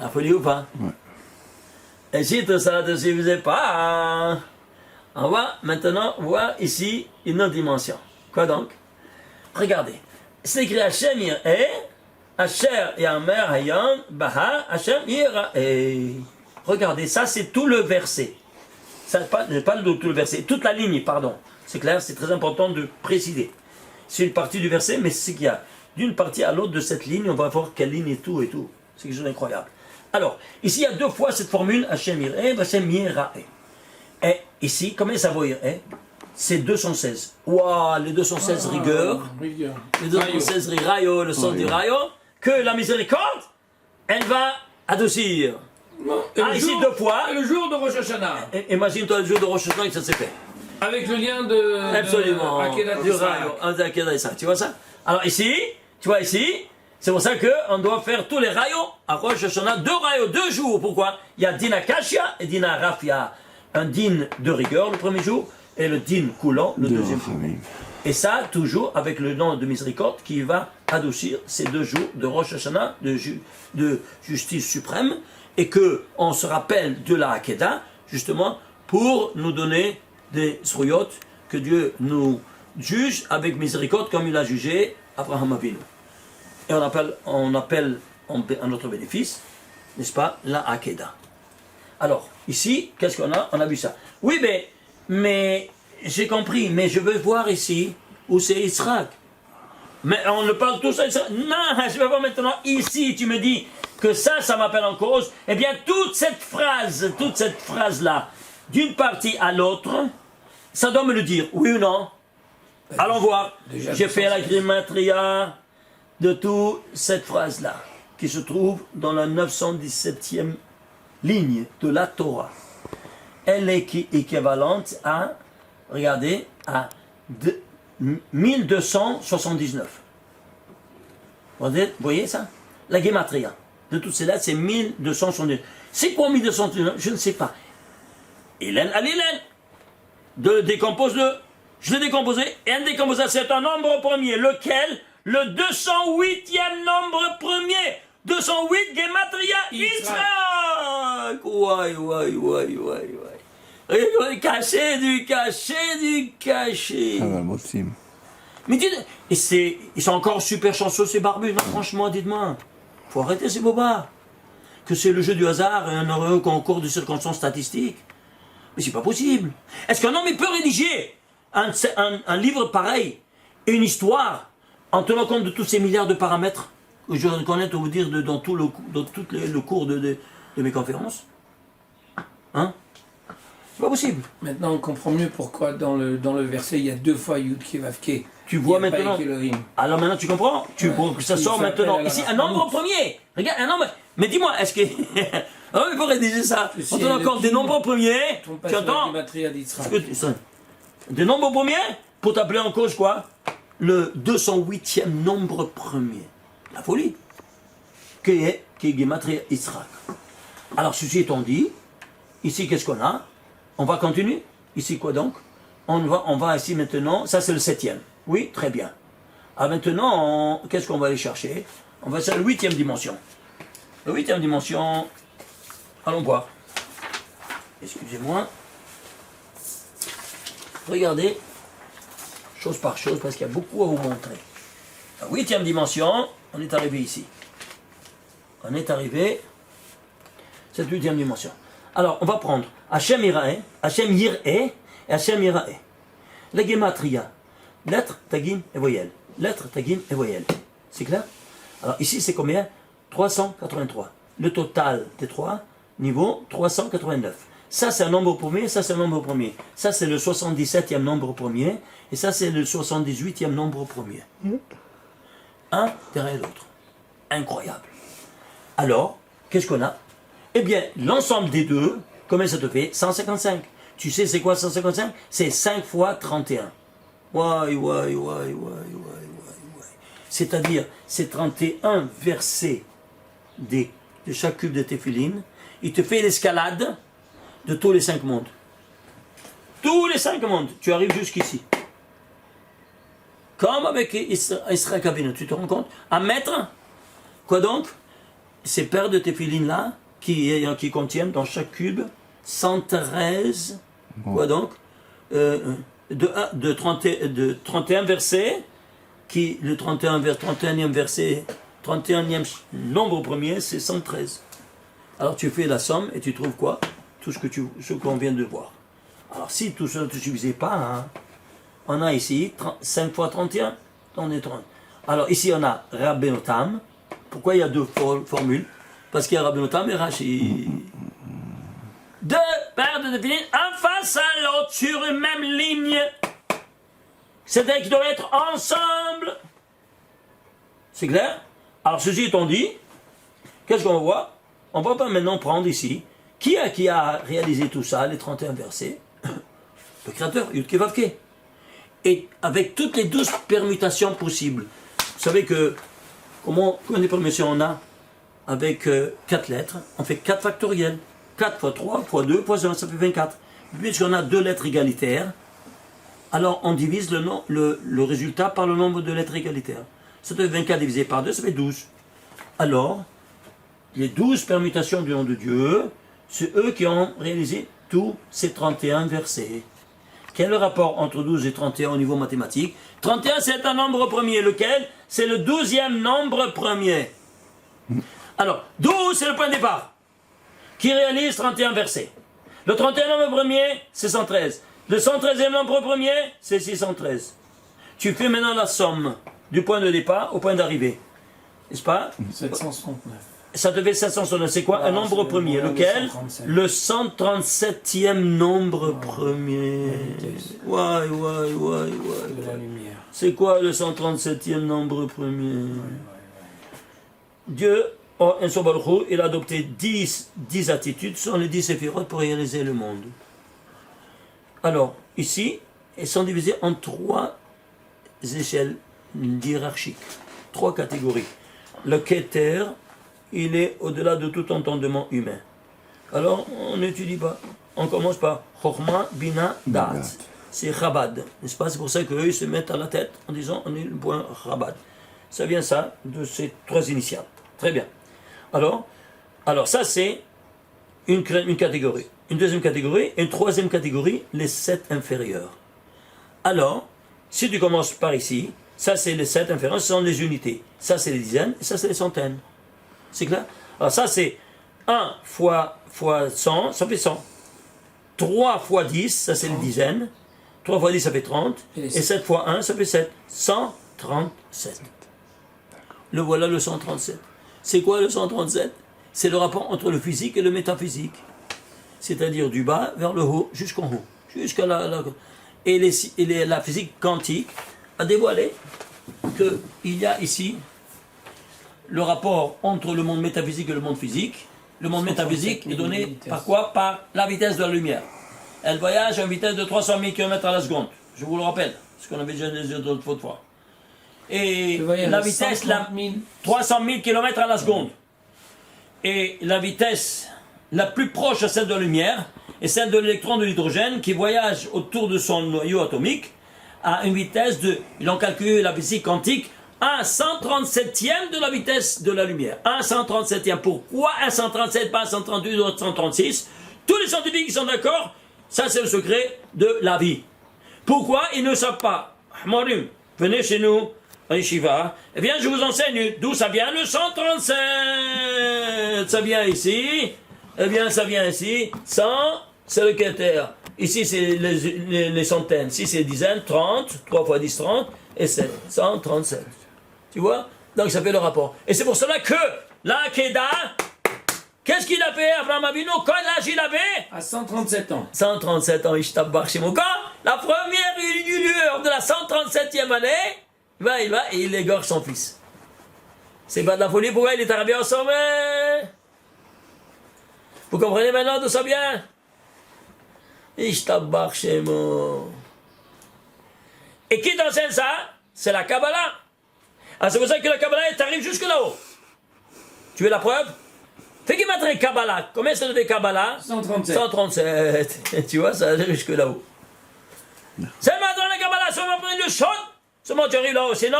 [SPEAKER 1] La folie ou pas?
[SPEAKER 2] Ouais.
[SPEAKER 1] Et si tout ça ne suffisait pas, on va maintenant voir ici une autre dimension. Quoi donc? Regardez. C'est écrit Hachem Yireh, Asher Yamer Hayom, Baha, Hachem Yireh. Regardez, ça c'est tout le verset. Ça, pas tout le verset, toute la ligne, pardon. C'est clair, c'est très important de préciser. C'est une partie du verset, mais c'est qu'il y a d'une partie à l'autre de cette ligne, on va voir quelle ligne est tout et tout. C'est quelque chose d'incroyable. Alors, ici il y a deux fois cette formule, Hachem Yireh, Hachem Yireh. Et ici, combien ça vaut Yireh? C'est 216. Waouh, les 216 rigueurs. Les 216 rayo, le sens du rayo, que la miséricorde, elle va adoucir. Ici deux fois.
[SPEAKER 3] Le jour de Rosh Hashanah.
[SPEAKER 1] Imagine-toi le jour de Rosh Hashanah que ça s'est fait.
[SPEAKER 3] Avec le lien de.
[SPEAKER 1] Absolument.
[SPEAKER 3] Akedat
[SPEAKER 1] Du rayo, Akedat Yitzhak. Tu vois ça? Alors ici, tu vois ici, c'est pour ça qu'on doit faire tous les rayos à Rosh Hashanah, 2 rayos, 2 jours. Pourquoi? Il y a Dina Kashia et Dina Rafia. Un din de rigueur le premier jour et le din coulant le deuxième jour. Et ça, toujours avec le nom de miséricorde qui va adoucir ces 2 jours de Rosh Hashanah, de justice suprême, et qu'on se rappelle de la Hakeda, justement, pour nous donner des srouyot, que Dieu nous juge avec miséricorde comme il a jugé Abraham Avinu. Et on appelle en notre bénéfice, n'est-ce pas, la Hakeda. Alors, ici, qu'est-ce qu'on a? On a vu ça. Oui, mais j'ai compris, mais je veux voir ici où c'est Yitzhak. Mais on ne parle tous à Yitzhak. Non, je vais voir maintenant ici, tu me dis que ça m'appelle en cause. Eh bien, toute cette phrase-là, d'une partie à l'autre, ça doit me le dire, oui ou non? Allons voir. J'ai fait la grimatria de toute cette phrase-là, qui se trouve dans la 917e ligne de la Torah. Elle est équivalente à, regardez, à 1279. Vous voyez ça? La gematria de toutes ces lettres, c'est 1279. C'est quoi 1279? Je ne sais pas. Hélène à l'Hélène. Décompose-le. Je l'ai décomposé. Et un décomposé, c'est un nombre premier. Lequel? Le 208e nombre premier. 208 gematria Yitzhak. Caché du caché.
[SPEAKER 2] Ça va, Mossim.
[SPEAKER 1] Mais dites, ils sont encore super chanceux ces barbus, non? Franchement, dites-moi. Faut arrêter ces bobards. Que c'est le jeu du hasard et un heureux concours de circonstances statistiques. Mais c'est pas possible. Est-ce qu'un homme il peut rédiger un livre pareil, une histoire, en tenant compte de tous ces milliards de paramètres que je connais vous dire dans tout le cours de mes conférences? Hein? C'est pas possible.
[SPEAKER 3] Maintenant, on comprend mieux pourquoi dans le verset, il y a 2 fois Yud Kevavke.
[SPEAKER 1] Tu vois maintenant. Alors maintenant, tu comprends? Tu vois que ça sort maintenant. Ici, un nombre premier. Regarde, un nombre. Mais dis-moi, est-ce que. Alors, il faut rédiger ça. En tenant compte des nombres premiers. Tu entends? Des nombres premiers pour t'appeler en cause quoi? Le 208e nombre premier. La folie. Qui est Gematria Israq. Alors, ceci étant dit, ici, qu'est-ce qu'on a? On va continuer. Ici, quoi donc? On va ici maintenant, ça c'est le 7e. Oui, très bien. Ah, maintenant, qu'est-ce qu'on va aller chercher? On va faire la 8e dimension. La 8e dimension, allons voir. Excusez-moi. Regardez, chose par chose, parce qu'il y a beaucoup à vous montrer. La 8e dimension, on est arrivé ici. On est arrivé, cette 8e dimension. Alors, on va prendre Hachem Yireh et Hachem Yireh. La Gematria, lettre, tagine et voyelle. Lettre, tagine et voyelle. C'est clair? Alors, ici, c'est combien? 383. Le total des trois niveaux, 389. Ça, c'est un nombre premier, ça, c'est un nombre premier. Ça, c'est le 77e nombre premier, et ça, c'est le 78e nombre premier. Un derrière l'autre. Incroyable. Alors, qu'est-ce qu'on a? Eh bien, l'ensemble des deux, combien ça te fait? 155. Tu sais, c'est quoi 155? C'est 5 fois 31. C'est-à-dire, c'est 31 versets de chaque cube de Téphiline. Il te fait l'escalade de tous les 5 mondes. Tous les 5 mondes. Tu arrives jusqu'ici. Comme avec Israël Kabine, tu te rends compte? Un mètre. Quoi donc? Ces paires de Téphiline là, qui contiennent dans chaque cube 113, quoi donc? De 31 versets, le 31e verset, 31e nombre premier, c'est 113. Alors tu fais la somme et tu trouves quoi? Tout ce qu'on vient de voir. Alors si tout ça ne te suffisait pas, hein, on a ici 5 fois 31, on est 30. Alors ici on a Rabbenotam. Pourquoi il y a deux formules? Parce qu'il y a Rabbenotam et Rashi. Deux paires de Téphiline, un face à l'autre, sur une même ligne. C'est-à-dire qu'ils doivent être ensemble. C'est clair? Alors, ceci étant dit, qu'est-ce qu'on va voir? On va pas maintenant prendre ici. Qui a réalisé tout ça, les 31 versets? Le créateur, Yudke Vavke. Et avec toutes les 12 permutations possibles. Vous savez que, combien de permutations on a? Avec 4 lettres, on fait 4 factoriels. 4 fois 3 fois 2 fois 1, ça fait 24. Puisqu'on a 2 lettres égalitaires, alors on divise le résultat par le nombre de lettres égalitaires. Ça fait 24 divisé par 2, ça fait 12. Alors, les 12 permutations du nom de Dieu, c'est eux qui ont réalisé tous ces 31 versets. Quel est le rapport entre 12 et 31 au niveau mathématique? 31, c'est un nombre premier. Lequel? C'est le 12e nombre premier. Alors, 12, c'est le point de départ, qui réalise 31 versets. Le 31 nombre premier, c'est 113. Le 113e nombre premier, c'est 613. Tu fais maintenant la somme du point de départ au point d'arrivée. N'est-ce pas?
[SPEAKER 3] 769.
[SPEAKER 1] Ça te fait 769. C'est quoi? Un nombre premier. Lequel? Le 137e nombre premier.
[SPEAKER 3] De la lumière.
[SPEAKER 1] C'est quoi le 137e nombre premier? Dieu, il a adopté 10 attitudes, ce sont les 10 séphirotes pour réaliser le monde. Alors, ici, elles sont divisées en 3 échelles hiérarchiques, 3 catégories. Le Keter, il est au-delà de tout entendement humain. Alors, on n'étudie pas. On commence par Chokhmah, Bina, Da'at. C'est Chabad, n'est-ce pas? C'est pour ça qu'eux, ils se mettent à la tête en disant on est le point Chabad. Ça vient ça, de ces 3 initiales. Très bien. Alors ça c'est une catégorie. Une deuxième catégorie, une troisième catégorie, les 7 inférieurs. Alors, si tu commences par ici, ça c'est les 7 inférieurs, ce sont les unités. Ça c'est les dizaines, et ça c'est les centaines. C'est clair? Alors ça c'est 1 fois 100, ça fait 100. 3 fois 10, ça c'est les dizaines. 3 fois 10, ça fait 30. Et 7 fois 1, ça fait 7. 137. Le voilà le 137. C'est quoi le 137? C'est le rapport entre le physique et le métaphysique. C'est-à-dire du bas vers le haut, jusqu'en haut. Jusqu'à et la physique quantique a dévoilé qu'il y a ici le rapport entre le monde métaphysique et le monde physique. Le monde métaphysique est donné par quoi? Par la vitesse de la lumière. elle voyage à une vitesse de 300 000 km à la seconde. Je vous le rappelle, ce qu'on avait déjà dit d'autres fois. Et la vitesse, 300 000 km à la seconde. Et la vitesse la plus proche à celle de la lumière est celle de l'électron de l'hydrogène qui voyage autour de son noyau atomique à une vitesse de, ils ont calculé la physique quantique, 1/137e de la vitesse de la lumière. 1/137e. Pourquoi 1/137, pas 138 ou 136? Tous les scientifiques sont d'accord, ça c'est le secret de la vie. Pourquoi ils ne savent pas? Morim, venez chez nous, à Yeshiva. Eh bien, je vous enseigne d'où ça vient le 137. Ça vient ici. Eh bien, ça vient ici. 100, c'est le Keter. Ici, c'est les centaines. Ici, c'est les dizaines. 30, 3 fois 10, 30. Et c'est 137. Tu vois? Donc, ça fait le rapport. Et c'est pour cela que la Keda, qu'est-ce qu'il a fait, Abraham Avinu? Quel âge il avait?
[SPEAKER 3] À 137 ans.
[SPEAKER 1] 137 ans, Ishtabbar chez mon camp. La première lueur de la 137e année, il va et il égorge son fils. C'est pas de la folie, pourquoi il est arrivé au sommet? Vous comprenez maintenant d'où ça vient? Ishtabbar chez moi. Et qui t'enseigne ça? C'est la Kabbalah. Ah, c'est pour ça que la Kabbalah t'arrive jusque là-haut. Tu veux la preuve? Fais qu'il m'a Kabbalah. Combien ça fait Kabbalah?
[SPEAKER 3] 137.
[SPEAKER 1] 137. Tu vois, ça arrive jusque là-haut. C'est maintenant la Kabbalah, ça m'a pris le shot. Seulement tu arrives là-haut. Sinon,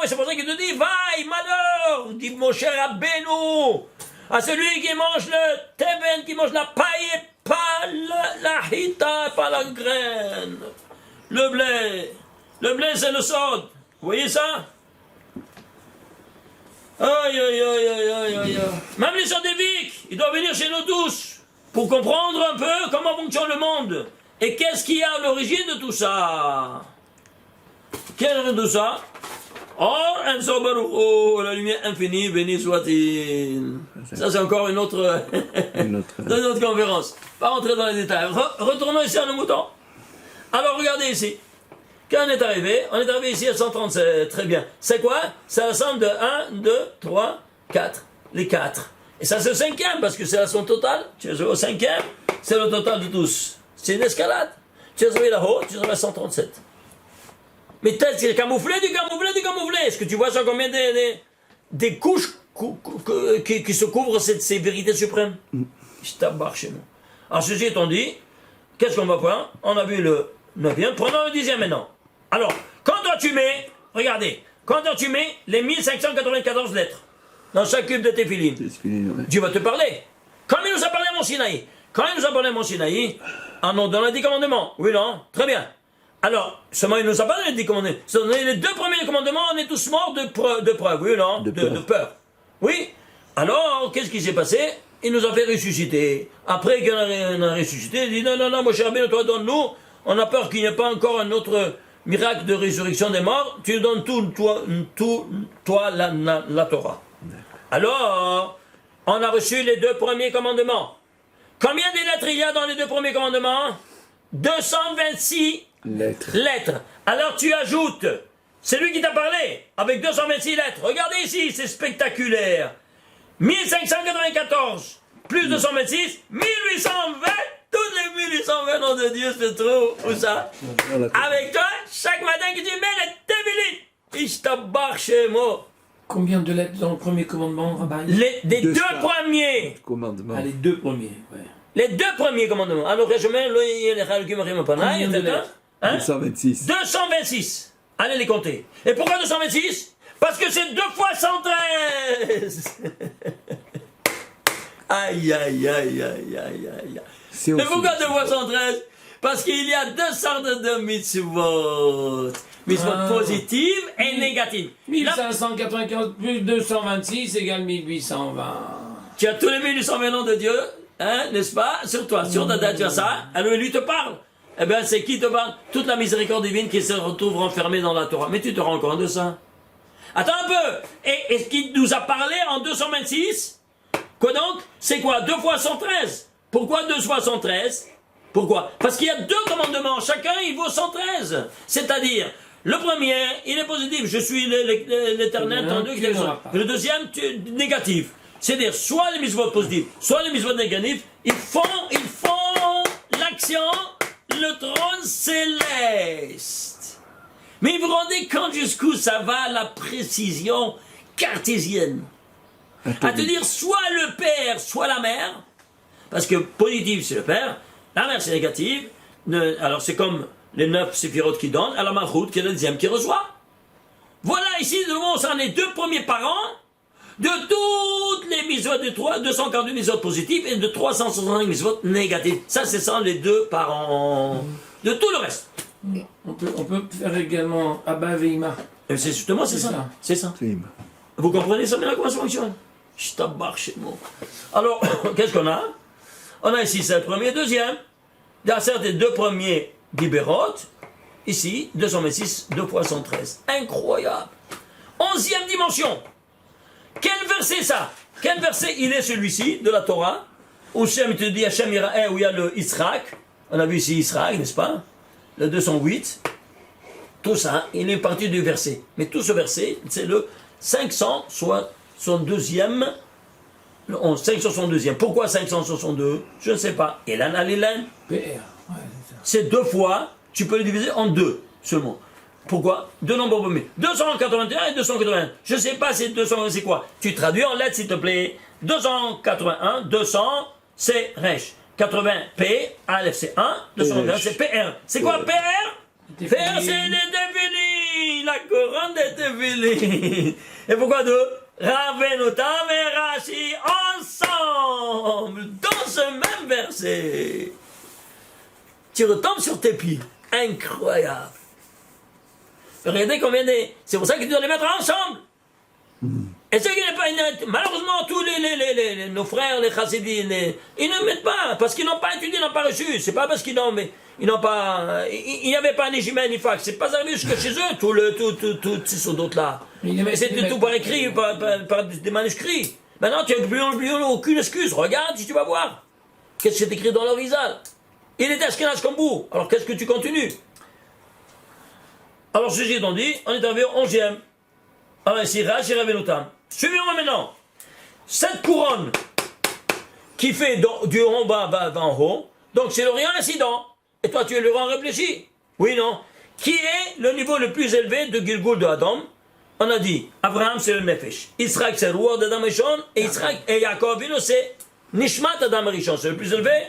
[SPEAKER 1] c'est pour ça qu'il te dit, vaille, malheur, dit mon cher Rabbeinu, à celui qui mange le teben, qui mange la paille et pas la hita, pas la graine. Le blé. Le blé, c'est le sod. Vous voyez ça? Aïe, aïe, aïe, aïe, aïe, aïe. Même les scientifiques, ils doivent venir chez nous tous pour comprendre un peu comment fonctionne le monde. Et qu'est-ce qui a à l'origine de tout ça? Quelle est tout ça? Oh, la lumière infinie, béni soit-il. Ça, c'est encore une autre conférence. Pas rentrer dans les détails. Retournons ici à nos moutons. Alors, regardez ici. Quand on est arrivé ici à 137, très bien. C'est quoi? C'est la somme de 1, 2, 3, 4. Les 4. Et ça, c'est le cinquième, parce que c'est la somme totale. Tu es au cinquième, c'est le total de tous. C'est une escalade. Tu es arrivé là-haut, tu es arrivé à 137. Mais c'est camouflé, du camouflé. Est-ce que tu vois sur combien des couches qui se couvrent ces vérités suprêmes? Je t'abarre chez nous. Alors, ceci étant dit, qu'est-ce qu'on va faire? On a vu le 9e, prenons le 10e maintenant. Alors, quand toi tu mets, regardez, quand toi tu mets les 1594 lettres dans chacune de tes filines, Dieu va te parler. Comme il nous a parlé à Mont Sinaï. Quand il nous a parlé à Mont Sinaï, on donne les 10 commandements. Oui, non? Très bien. Alors, seulement il nous a parlé les 10 commandements. Les 2 premiers commandements, on est tous morts de preuve. Oui, non? De peur. Oui. Alors, qu'est-ce qui s'est passé? Il nous a fait ressusciter. Après qu'on a ressuscité, il dit non, mon cher Rabbeinu, toi donne-nous. On a peur qu'il n'y ait pas encore un autre miracle de résurrection des morts. Tu donnes tout, toi la Torah. Alors, on a reçu les 2 premiers commandements. Combien de lettres il y a dans les 2 premiers commandements? 226 lettres. Alors tu ajoutes, c'est lui qui t'a parlé, avec 226 lettres. Regardez ici, c'est spectaculaire. 1594, plus 226, 1820. Toutes les 1820 noms de Dieu se trouvent, où ça? Avec toi, chaque matin que tu mets les Tévilit, Ishtabbar chez moi.
[SPEAKER 3] Combien de lettres dans le premier commandement, Rabbi?
[SPEAKER 1] Les 2 premiers.
[SPEAKER 2] Commandement.
[SPEAKER 3] Ah, les 2 premiers, ouais.
[SPEAKER 1] Les 2 premiers commandements. Alors, je mets
[SPEAKER 3] Combien de lettres?
[SPEAKER 2] 226.
[SPEAKER 1] 226. Allez les compter. Et pourquoi 226? Parce que c'est 2 fois 113. Aïe, aïe, aïe, aïe, aïe, aïe. Mais pourquoi 2 fois 113? Parce qu'il y a 2 sortes de mitzvot. Mitzvot positives et négatives.
[SPEAKER 3] 1595 plus 226 égale 1820.
[SPEAKER 1] Tu as tous les 1820 noms de Dieu, hein, n'est-ce pas? Sur toi, sur ta tête, tu as ça. Alors lui te parle. Eh bien, c'est qui te parle? Toute la miséricorde divine qui se retrouve renfermée dans la Torah. Mais tu te rends compte de ça? Attends un peu. Et ce qu'il nous a parlé en 226? Quoi donc? C'est quoi? 2 fois 113. Pourquoi 2 fois 113? Pourquoi? Parce qu'il y a 2 commandements. Chacun, il vaut 113. C'est-à-dire, le premier, il est positif. Je suis l'éternel, le deuxième, négatif. C'est-à-dire, soit les mitzvot positifs, soit les mitzvot négatifs, ils font l'action le trône céleste. Mais vous vous rendez compte jusqu'où ça va la précision cartésienne? À te dire soit le père, soit la mère, parce que positif c'est le père, la mère c'est négatif, alors c'est comme les 9 séphirotes qui donnent, à la Malchut qui est le 10e qui reçoit. Voilà ici, nous avons ça les 2 premiers parents de toutes les mitzvot de 242 mitzvot positives et de 365 mitzvot négatives. Ça, c'est ça les 2 parents de tout le reste.
[SPEAKER 3] On peut faire également Abba Veima.
[SPEAKER 1] Et c'est justement, c'est ça. C'est ça.
[SPEAKER 2] Sim.
[SPEAKER 1] Vous comprenez ça maintenant comment ça fonctionne? Je tabarre chez moi. Alors, qu'est-ce qu'on a? On a ici, c'est le premier, deuxième. Dans les 2 premiers Dibérot, ici, 226, 2 fois 113. Incroyable. 11e dimension. Quel verset ça? Quel verset il est celui-ci de la Torah? Où Shem te dit Hachem Yira'eh, où il y a le Israq. On a vu ici Israq, n'est-ce pas? Le 208. Tout ça, il est parti du verset. Mais tout ce verset, c'est le 562e. Le 11, 562e. Pourquoi 562? Je ne sais pas. Et là, l'Hélène.
[SPEAKER 3] PR. Ouais, c'est ça.
[SPEAKER 1] C'est 2 fois, tu peux le diviser en 2 seulement. Pourquoi? 2 nombres premiers. 281 et 281. Je ne sais pas c'est 200, c'est quoi. Tu traduis en lettres s'il te plaît. 281, 200, c'est Resh. 80, P, Aleph c'est 1, 281 c'est PR. C'est quoi PR? PR c'est les Tefillin, la couronne des Tefillin. Et pourquoi 2? Ravenotam et Rashi ensemble dans ce même verset. Tu retombes sur tes pieds. Incroyable. Regardez combien de... C'est pour ça que tu dois les mettre ensemble. Et ce qui n'est pas... Malheureusement, tous nos frères, les chassidim, ils ne mettent pas, parce qu'ils n'ont pas étudié, ils n'ont pas reçu. C'est pas parce qu'ils n'ont... Ils n'ont pas... Il n'y avait pas ni Jimel ni fax. C'est pas arrivé jusque chez eux, tous ces d'autres là. Mais c'était tout par écrit, par des manuscrits. Maintenant, tu n'as aucune excuse. Regarde si tu vas voir. Qu'est-ce qui est écrit dans leur visage? Il est ashkenaz comme vous. Alors qu'est-ce que tu continues? Alors ceci étant dit, on est arrivé au 11e. Alors ici, Rashi Ravenotam. Suivez-moi maintenant. Cette couronne qui fait du en bas vers en haut, donc c'est le rien incident. Et toi tu es le rang réfléchi. Oui, non. Qui est le niveau le plus élevé de Gilgul de Adam? On a dit, Abraham c'est le Nefesh. Israël c'est le roi d'Adam Rishon. Et Israël et Yaakov c'est Nishmat Adam Rishon. C'est le plus élevé?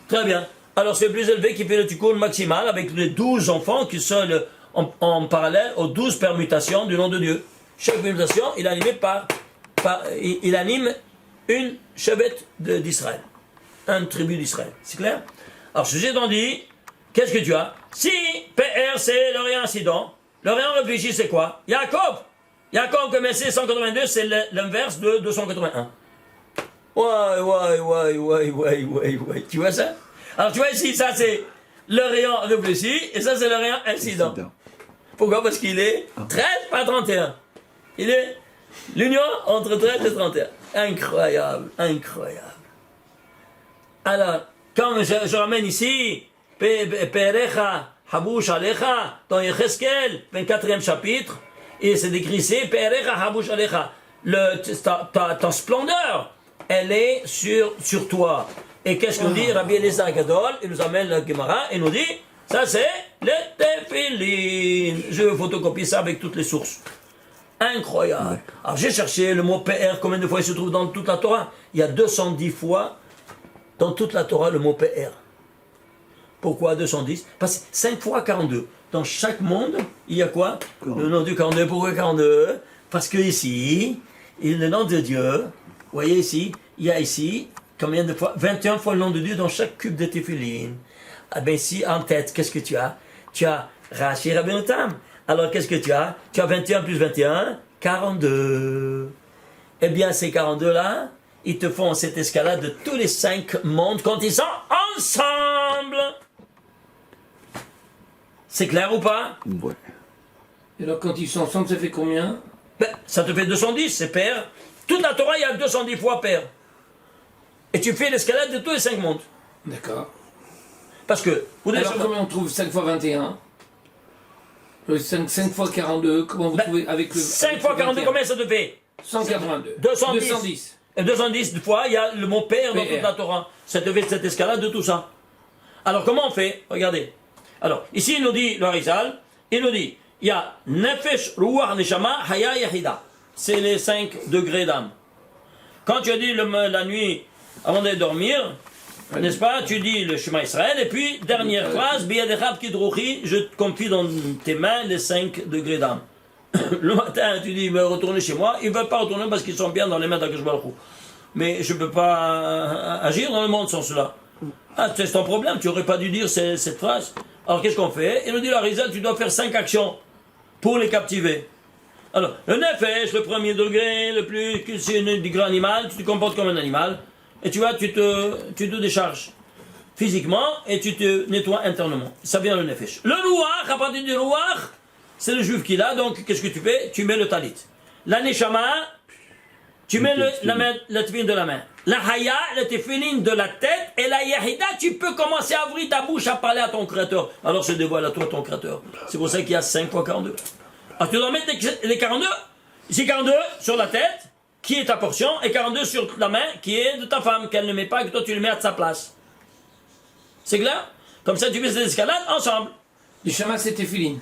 [SPEAKER 1] Très bien. Alors c'est le plus élevé qui fait le tikkun maximal avec les 12 enfants qui sont en parallèle aux 12 permutations du nom de Dieu. Chaque permutation, il est animé il anime une Shevet d'Israël. Un tribu d'Israël. C'est clair? Alors ceci étant dit, qu'est-ce que tu as? Si PR c'est le rien incident, le rien réfléchi c'est quoi? Yaakov, comme c'est 182, c'est l'inverse de 281. Ouais. Tu vois ça? Alors tu vois ici, ça c'est le rayon réfléchi et ça c'est le rayon incident. Pourquoi? Parce qu'il est 13 par 31. Il est l'union entre 13 et 31. Incroyable. Alors, quand je ramène ici, Perecha, Habouch Alecha, dans Yecheskel, 24e chapitre, et c'est décrit ici, Perecha, Habouch Alecha, ta splendeur, elle est sur toi. Et qu'est-ce qu'on dit? Rabbi Eliezer Gadol, il nous amène le Gemara et nous dit, ça c'est le Tefillin. Je photocopie ça avec toutes les sources. Incroyable. Alors j'ai cherché le mot PR, combien de fois il se trouve dans toute la Torah? Il y a 210 fois dans toute la Torah le mot PR. Pourquoi 210? Parce que 5 fois 42. Dans chaque monde, il y a quoi? Le nom du 42. Pourquoi 42? Parce que ici, le nom de Dieu, vous voyez ici, il y a ici, combien de fois? 21 fois le nom de Dieu dans chaque cube de Tefillin. Ah ben ici, en tête, qu'est-ce que tu as? Tu as Rashi Ravenotam. Alors qu'est-ce que tu as? Tu as 21 plus 21, 42. Eh bien, ces 42 là, ils te font cette escalade de tous les 5 mondes quand ils sont ensemble. C'est clair ou pas?
[SPEAKER 2] Ouais.
[SPEAKER 3] Et alors quand ils sont ensemble, ça fait combien?
[SPEAKER 1] Ben, ça te fait 210, c'est pair. Toute la Torah, il y a 210 fois pair. Et tu fais l'escalade de tous les 5 mondes.
[SPEAKER 3] D'accord.
[SPEAKER 1] Parce que...
[SPEAKER 3] Alors comment on trouve 5 fois 21? 5 fois 42, comment vous trouvez avec le...
[SPEAKER 1] 5 fois 42, combien ça te fait?
[SPEAKER 3] 182.
[SPEAKER 1] 210. Et 210 fois, il y a le mot père dans toute la Torah. Ça te fait cette escalade de tout ça. Alors comment on fait? Regardez. Alors, ici il nous dit, le Harizal, il nous dit, il y a Nefesh, Ruach, Neshama, Haya, Yahida. C'est les 5 degrés d'âme. Quand tu as dit la nuit, avant d'aller dormir, n'est-ce pas, tu dis le Shema Israël, et puis, dernière phrase, Biyadechab Kidruchi, je te confie dans tes mains les 5 degrés d'âme. Le matin, tu dis, retournez chez moi, ils ne veulent pas retourner parce qu'ils sont bien dans les mains d'Akadosh Baruch Hu. Mais je ne peux pas agir dans le monde sans cela. Ah, c'est ton problème, tu n'aurais pas dû dire cette phrase. Alors qu'est-ce qu'on fait? Il nous dit, la Harizal, tu dois faire 5 actions pour les captiver. Alors, le nefesh, le premier degré, le plus, c'est du grand animal, tu te comportes comme un animal, et tu vois, tu te décharges physiquement, et tu te nettoies internement. Ça vient le nefesh. Le rouach, à partir du rouach, c'est le juif qui l'a, donc qu'est-ce que tu fais? Tu mets le talit. La neshama, tu mets le tefillin de la main. La haya, le tefillin de la tête, et la yahida, tu peux commencer à ouvrir ta bouche à parler à ton créateur. Alors se dévoile à toi ton créateur. C'est pour ça qu'il y a 5 fois 42. Alors tu dois mettre les 42, ici 42 sur la tête, qui est ta portion, et 42 sur la main, qui est de ta femme, qu'elle ne met pas, que toi tu le mets à sa place. C'est clair? Comme ça tu fais cette escalade ensemble.
[SPEAKER 3] Neshama, c'est Tefillin.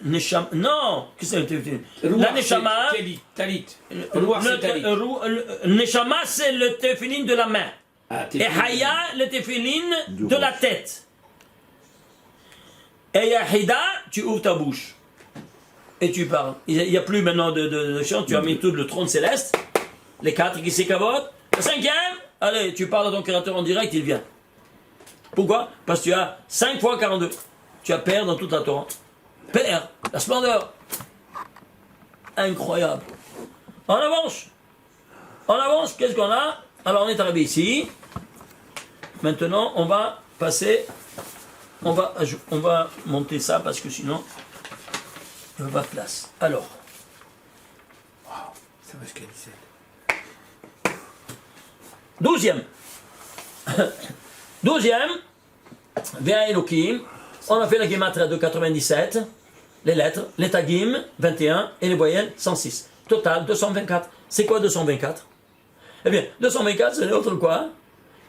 [SPEAKER 1] Neshama, non, qu'est-ce que c'est? La Neshama,
[SPEAKER 3] Talit. C'est Talit.
[SPEAKER 1] Neshama c'est le tefillin de la main. Et Haya, le tefillin de la tête. Et Yahida, tu ouvres ta bouche. Et tu parles. Il n'y a plus maintenant de chant, tu as mis tout le trône céleste, les 4 qui s'écavotent. Le 5e, allez, tu parles à ton créateur en direct, il vient. Pourquoi? Parce que tu as 5 fois 42. Tu as Père dans toute la Torah. Père, la splendeur. Incroyable. En avance. En avance, qu'est-ce qu'on a? Alors on est arrivé ici. Maintenant, on va passer. On va monter ça parce que sinon, il n'y a pas de place. Alors.
[SPEAKER 3] Wow, ça va jusqu'à 17.
[SPEAKER 1] 12e. Vea Elohim. On a fait la Gematria de 97. Les lettres, les Tagim, 21, et les voyelles, 106. Total, 224. C'est quoi 224? Eh bien, 224, c'est autre quoi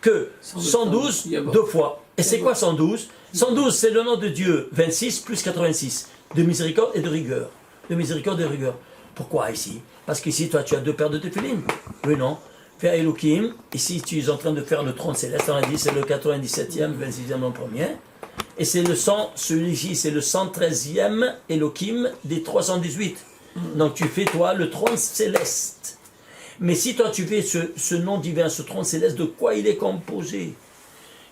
[SPEAKER 1] que 112 deux fois. Et c'est quoi 112? 112, c'est le nom de Dieu, 26 plus 86. De miséricorde et de rigueur. De miséricorde et de rigueur. Pourquoi ici? Parce qu'ici, toi, tu as 2 paires de tefillin. Oui, non. Fais Elohim. Ici, tu es en train de faire le trône céleste. On a dit, c'est le 97e, 26e en premier. Et c'est le 100, celui-ci, c'est le 113e Elohim des 318. Donc tu fais, toi, le trône céleste. Mais si toi, tu fais ce nom divin, ce trône céleste, de quoi il est composé?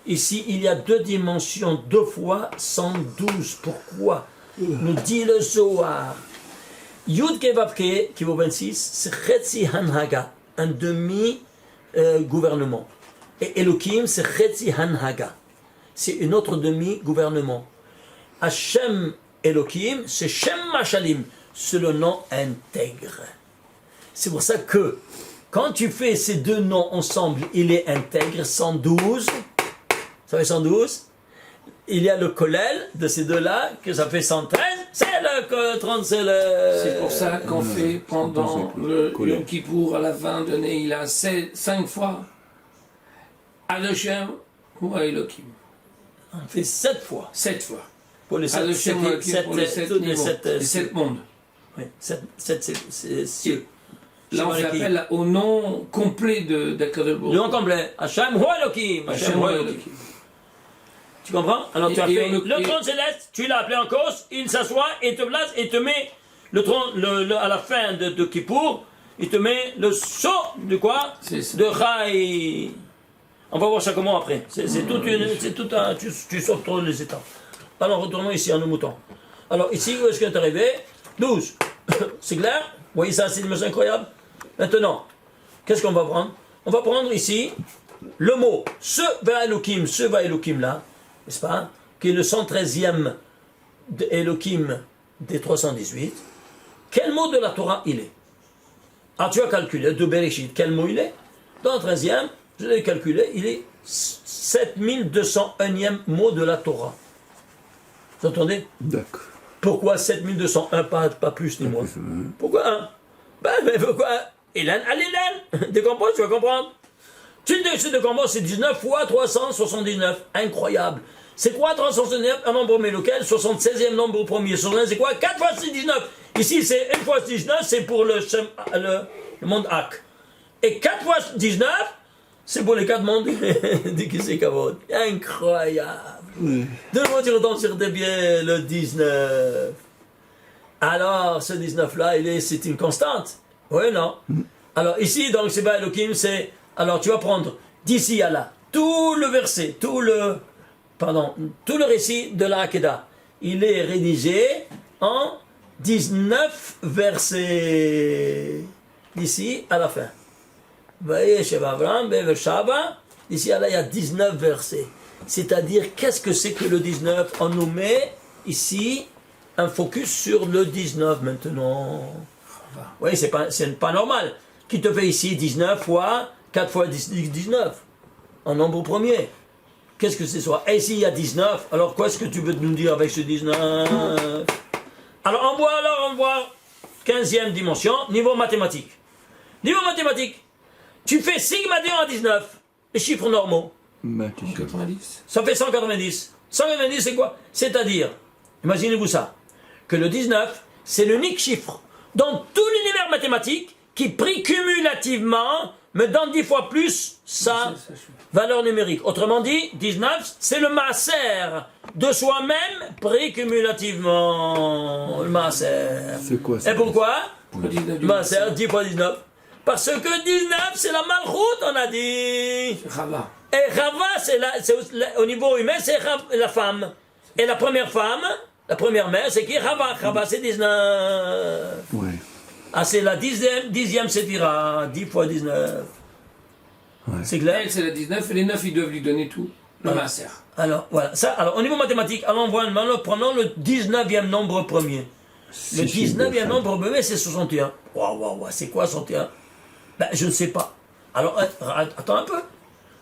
[SPEAKER 1] Ici, il y a 2 dimensions, 2 fois 112. Pourquoi? Nous dit le Zohar. Yud Kevavke, qui vaut 26, c'est Chetzi Hanhaga, un demi-gouvernement. Et Elohim, c'est Chetzi Hanhaga. C'est une autre demi-gouvernement. Hashem Elohim, c'est Shem Mashalim, c'est le nom intègre. C'est pour ça que, quand tu fais ces 2 noms ensemble, il est intègre, 112. Ça fait 112. Il y a le Kollel de ces 2-là, que ça fait 113. C'est le 30, c'est le...
[SPEAKER 3] C'est pour ça qu'on fait pendant le Yom Kippour, à la fin de Neila, 5 fois Adoshem ou Elohim.
[SPEAKER 1] On fait 7 fois.
[SPEAKER 3] 7 fois.
[SPEAKER 1] Pour les 7
[SPEAKER 3] mondes.
[SPEAKER 1] Oui, 7 cieux.
[SPEAKER 3] Là, on s'appelle au nom complet d'Akadosh Baruch Hu.
[SPEAKER 1] Le nom complet. Hashem Hu Elohim. Hashem Hu Elohim. Tu comprends? Alors tu as fait le trône céleste, tu l'as appelé en cause, il s'assoit et te place et te met le trône, à la fin de Kippour, il te met le sceau de quoi? De Chai. On va voir ça comment après. C'est tout un. Tu sautes trop les étapes. Alors retournons ici à nos moutons. Alors ici, où est-ce qu'on est arrivé? 12. C'est clair? Vous voyez ça, c'est une chose incroyable. Maintenant, qu'est-ce qu'on va prendre? On va prendre ici le mot ce va Elohim là, n'est-ce pas? Qui est le 113e Elohim des 318. Quel mot de la Torah il est? Ah, tu as calculé de Bereshit. Quel mot il est? Dans le 13e, je l'ai calculé, il est 7201e mot de la Torah. Vous entendez?
[SPEAKER 2] D'accord.
[SPEAKER 1] Pourquoi 7201, pas plus ni moins? Pourquoi 1? Ben, mais pourquoi Ilan Alilan? Décompose, tu vas comprendre. Tu de comment c'est 19 fois 379. Incroyable. C'est quoi 379? Un nombre premier lequel? 76e nombre premier. 76, c'est quoi? 4 fois 6, 19. Ici, c'est 1 fois 19, c'est pour le monde Ak. Et 4 fois 19, c'est pour les 4 mondes du Kisei Kavod. Incroyable. De nouveau, tu retombes sur tes pieds le 19. Alors, ce 19-là, c'est une constante. Oui, non. Alors, ici, dans le Seba Elohim, c'est... Alors, tu vas prendre d'ici à là, tout le verset, tout le récit de la Hakeda. Il est rédigé en 19 versets. D'ici à la fin. D'ici à là, il y a 19 versets. C'est-à-dire, qu'est-ce que c'est que le 19? On nous met ici un focus sur le 19 maintenant. Oui, c'est pas normal. Qui te fait ici 19 fois 4 fois 19 en nombre premier. Qu'est-ce que c'est soit? Et ici il y a 19, alors qu'est-ce que tu veux nous dire avec ce 19? Alors on voit 15e dimension, niveau mathématique. Niveau mathématique, tu fais sigma d à 19, les chiffres normaux.
[SPEAKER 3] 90.
[SPEAKER 1] Ça fait 190. 190 c'est quoi? C'est-à-dire, imaginez-vous ça, que le 19, c'est l'unique chiffre dans tout l'univers mathématique qui pris cumulativement me donne 10 fois plus sa valeur numérique. Autrement dit, 19, c'est le maaser de soi-même pris cumulativement. Le maaser.
[SPEAKER 2] C'est quoi ça?
[SPEAKER 1] Et pourquoi?
[SPEAKER 3] Le 19 du
[SPEAKER 1] Maaser, 10 fois 19. Parce que 19, c'est la malchoute, on a dit.
[SPEAKER 3] Rava.
[SPEAKER 1] Et Rava, au niveau humain, c'est la femme. Et la première femme, la première mère, c'est qui? Rava. Rava, c'est 19.
[SPEAKER 2] Ouais.
[SPEAKER 1] Ah, c'est la 10e séphira, 10 fois 19.
[SPEAKER 2] Ouais.
[SPEAKER 1] C'est clair?
[SPEAKER 3] Elle, c'est la 19, et les 9, ils doivent lui donner tout. Le
[SPEAKER 1] Voilà.
[SPEAKER 3] masser.
[SPEAKER 1] Alors, voilà. Ça, alors, au niveau mathématique, prenons le 19e nombre premier. Le 19e nombre premier, c'est 61. Waouh, c'est quoi 61? Ben, je ne sais pas. Alors, attends un peu.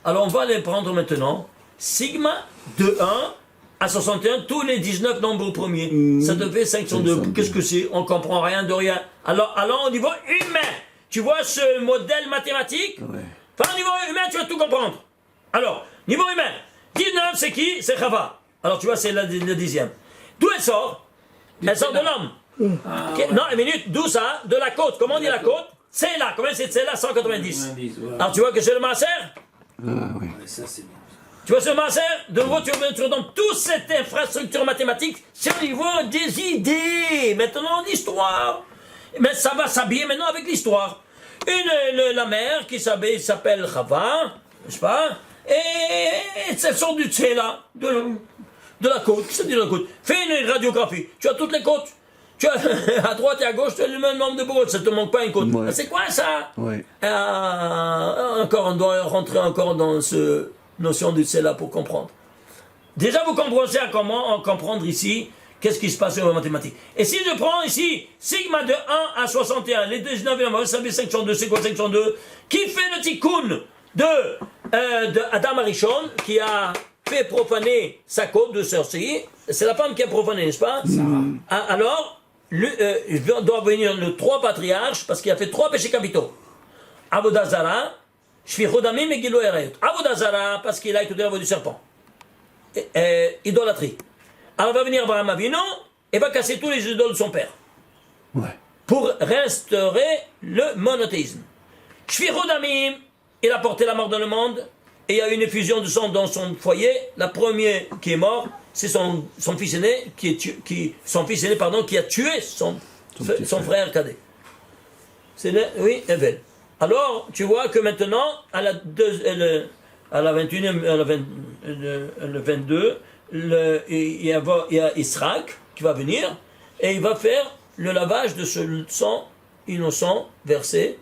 [SPEAKER 1] Alors, on va les prendre maintenant. Sigma de 1 à 61, tous les 19 nombres premiers. Ça te fait 502. Qu'est-ce que c'est? On comprend rien de rien. Alors, au niveau humain, tu vois ce modèle mathématique?
[SPEAKER 2] Ouais.
[SPEAKER 1] Enfin, au niveau humain, tu vas tout comprendre. Alors, niveau humain, 19, c'est qui? C'est Chava. Alors, tu vois, c'est le 10e. D'où elle sort? Elle sort de l'homme. Non, une minute, d'où ça? De la côte. Comment on dit la côte? C'est là. Combien c'est là? 190.
[SPEAKER 3] 90, voilà.
[SPEAKER 1] Alors, tu vois que c'est le masser?
[SPEAKER 2] Ah, ouais.
[SPEAKER 3] Ouais, ça, c'est bien.
[SPEAKER 1] Tu vois ce masser? De nouveau, tu redonnes toute cette infrastructure mathématique, c'est au niveau des idées. Maintenant, l'histoire. Mais ça va s'habiller maintenant avec l'histoire. La mère qui s'appelle Chava, n'est-ce pas? Et elles sont du Tsela, de la côte. Qu'est-ce que ça dit de la côte? Fais une radiographie. Tu as toutes les côtes. Tu as à droite et à gauche, tu as le même nombre de côtes. Ça ne te manque pas une côte.
[SPEAKER 2] Ouais.
[SPEAKER 1] C'est quoi ça?
[SPEAKER 2] Ouais.
[SPEAKER 1] Encore, on doit rentrer encore dans ce notion du Tsela pour comprendre. Déjà, vous comprenez comment comprendre ici qu'est-ce qui se passe en mathématiques. Et si je prends ici sigma de 1 à 61, les 19e, ça fait 502, c'est quoi 502? Qui fait le tikkun de Adam Arishon, qui a fait profaner sa côte de sorcier? C'est la femme qui a profané, n'est-ce pas? Alors, il doit venir le 3 patriarches, parce qu'il a fait 3 péchés capitaux. Avodah Zara, Shvichodamim et Gilo Erayot. Avodah Zara, parce qu'il a écouté la voix du serpent. Idolâtrie. Alors va venir Abraham Avinu et va casser tous les idoles de son père.
[SPEAKER 2] Ouais.
[SPEAKER 1] Pour restaurer le monothéisme. Shvichodamim, il a porté la mort dans le monde et il y a eu une effusion de sang dans son foyer. La première qui est mort, c'est son fils aîné qui a tué son frère cadet. Oui, Evel. Alors, tu vois que maintenant, à la 21e, le 22, il y a Israël qui va venir et il va faire le lavage de ce sang innocent versé,